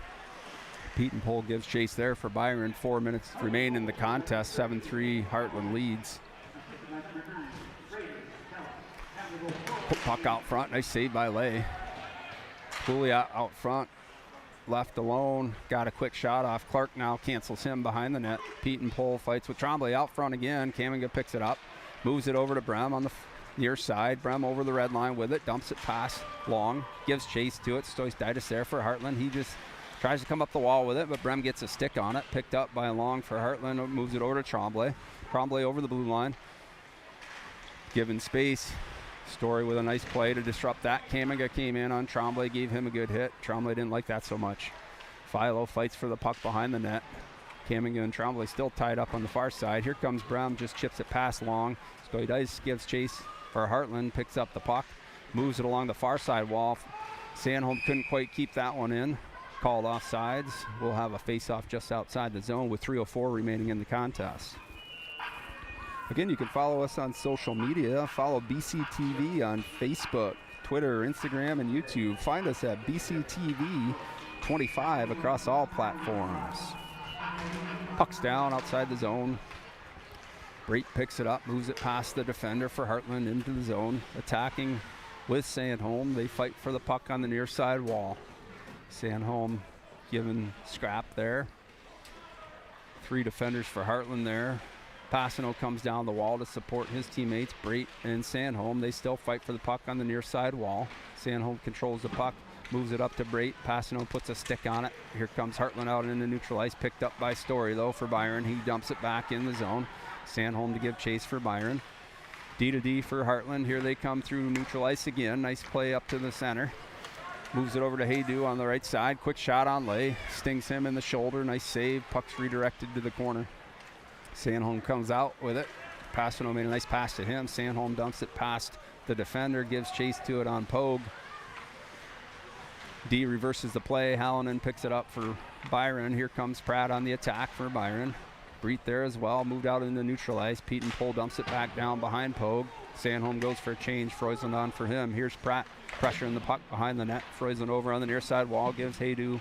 Pietenpole gives chase there for Byron. 4 minutes remain in the contest. 7-3, Hartland leads. Puck out front. Nice save by Lay. Cooley out front. Left alone. Got a quick shot off. Clark now cancels him behind the net. Pietenpole fights with Tremblay out front again. Kaminga picks it up. Moves it over to Brem on the near side. Brem over the red line with it. Dumps it past Long. Gives chase to it. Stoistitis there for Hartland. He just tries to come up the wall with it, but Brem gets a stick on it. Picked up by Long for Hartland. Moves it over to Tremblay. Tremblay over the blue line. Given space. Story with a nice play to disrupt that. Kaminga came in on Tremblay, gave him a good hit. Tremblay didn't like that so much. Philo fights for the puck behind the net. Kaminga and Tremblay still tied up on the far side. Here comes Brem, just chips it past Long. Stoidice gives chase for Hartland, picks up the puck, moves it along the far side wall. Sandholm couldn't quite keep that one in. Called off sides. We'll have a face-off just outside the zone with 3:04 remaining in the contest. Again, you can follow us on social media. Follow BCTV on Facebook, Twitter, Instagram, and YouTube. Find us at BCTV25 across all platforms. Puck's down outside the zone. Brate picks it up, moves it past the defender for Hartland into the zone. Attacking with Sandholm. They fight for the puck on the near side wall. Sandholm giving scrap there. 3 defenders for Hartland there. Passano comes down the wall to support his teammates, Brate and Sandholm. They still fight for the puck on the near side wall. Sandholm controls the puck, moves it up to Brate. Passano puts a stick on it. Here comes Hartland out into neutral ice, picked up by Story, though, for Byron. He dumps it back in the zone. Sandholm to give chase for Byron. D to D for Hartland. Here they come through neutral ice again. Nice play up to the center. Moves it over to Haydu on the right side. Quick shot on Lay. Stings him in the shoulder. Nice save. Puck's redirected to the corner. Sandholm comes out with it. Passano made a nice pass to him. Sandholm dumps it past the defender, gives chase to it on Pogue. D reverses the play. Hallinan picks it up for Byron. Here comes Pratt on the attack for Byron. Breet there as well. Moved out into neutral ice. Pietenpole dumps it back down behind Pogue. Sandholm goes for a change. Freuslin on for him. Here's Pratt pressuring the puck behind the net. Freuslin over on the near side wall. Gives Haydu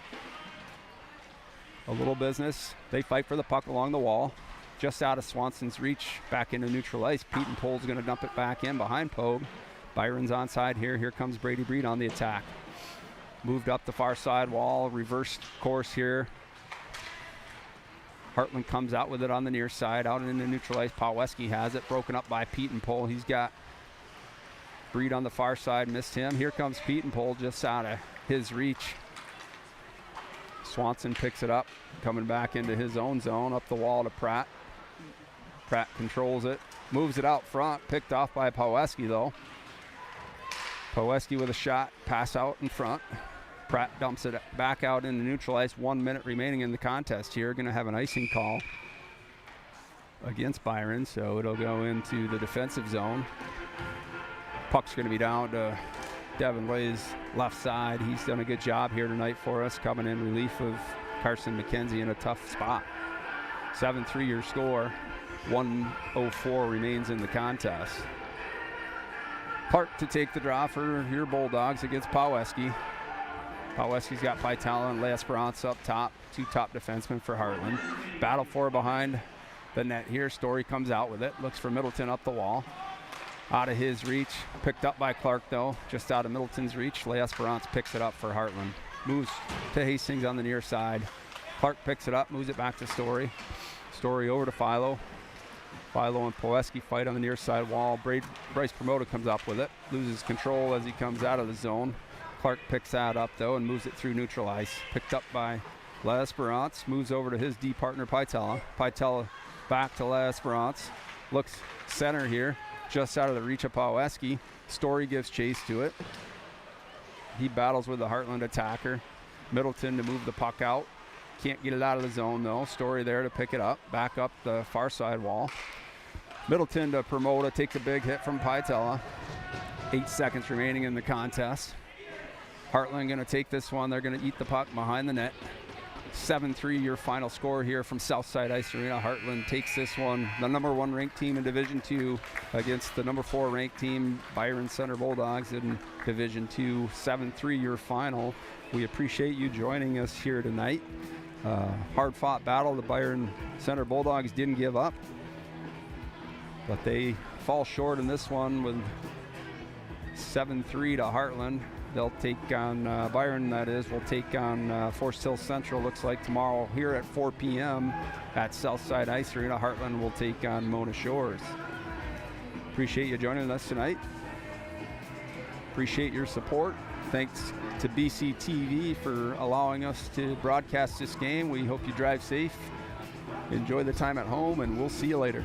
a little business. They fight for the puck along the wall. Just out of Swanson's reach, back into neutral ice. Pietenpole's going to dump it back in behind Pogue. Byron's onside here. Here comes Brady Breed on the attack. Moved up the far side wall, reversed course here. Hartland comes out with it on the near side, out into neutral ice. Paweski has it, broken up by Pietenpole. He's got Breed on the far side, missed him. Here comes Pietenpole, just out of his reach. Swanson picks it up, coming back into his own zone, up the wall to Pratt. Pratt controls it, moves it out front, picked off by Poweski though. Poweski with a shot, pass out in front. Pratt dumps it back out into neutral ice. 1 minute remaining in the contest here. Going to have an icing call against Byron, so it'll go into the defensive zone. Puck's going to be down to Devin Lay's left side. He's done a good job here tonight for us, coming in relief of Carson McKenzie in a tough spot. 7-3 your score. 1:04 remains in the contest. Clark to take the draw for your Bulldogs against Poweski. Poweski's got Pytala and L'Esperance up top, 2 top defensemen for Hartland. Battle for behind the net here. Story comes out with it, looks for Middleton up the wall. Out of his reach, picked up by Clark though, just out of Middleton's reach. L'Esperance picks it up for Hartland. Moves to Hastings on the near side. Clark picks it up, moves it back to Story. Story over to Philo. Philo and Poweski fight on the near side wall. Bryce Promoda comes up with it, loses control as he comes out of the zone. Clark picks that up though and moves it through neutral ice. Picked up by L'Esperance, moves over to his D partner Pytala. Pytala back to L'Esperance, looks center here, just out of the reach of Poweski. Story gives chase to it. He battles with the Hartland attacker. Middleton to move the puck out. Can't get it out of the zone though. Story there to pick it up, back up the far side wall. Middleton to Promoda, takes a big hit from Pytala. 8 seconds remaining in the contest. Hartland going to take this one. They're going to eat the puck behind the net. 7-3 your final score here from Southside Ice Arena. Hartland takes this one, the #1 ranked team in Division II against the #4 ranked team, Byron Center Bulldogs, in Division II. 7-3 your final. We appreciate you joining us here tonight. Hard fought battle. The Byron Center Bulldogs didn't give up, but they fall short in this one with 7-3 to Hartland. They'll take on Byron, that is, will take on Forest Hill Central, looks like tomorrow here at 4 p.m. at Southside Ice Arena. Hartland will take on Mona Shores. Appreciate you joining us tonight. Appreciate your support. Thanks to BCTV for allowing us to broadcast this game. We hope you drive safe, enjoy the time at home, and we'll see you later.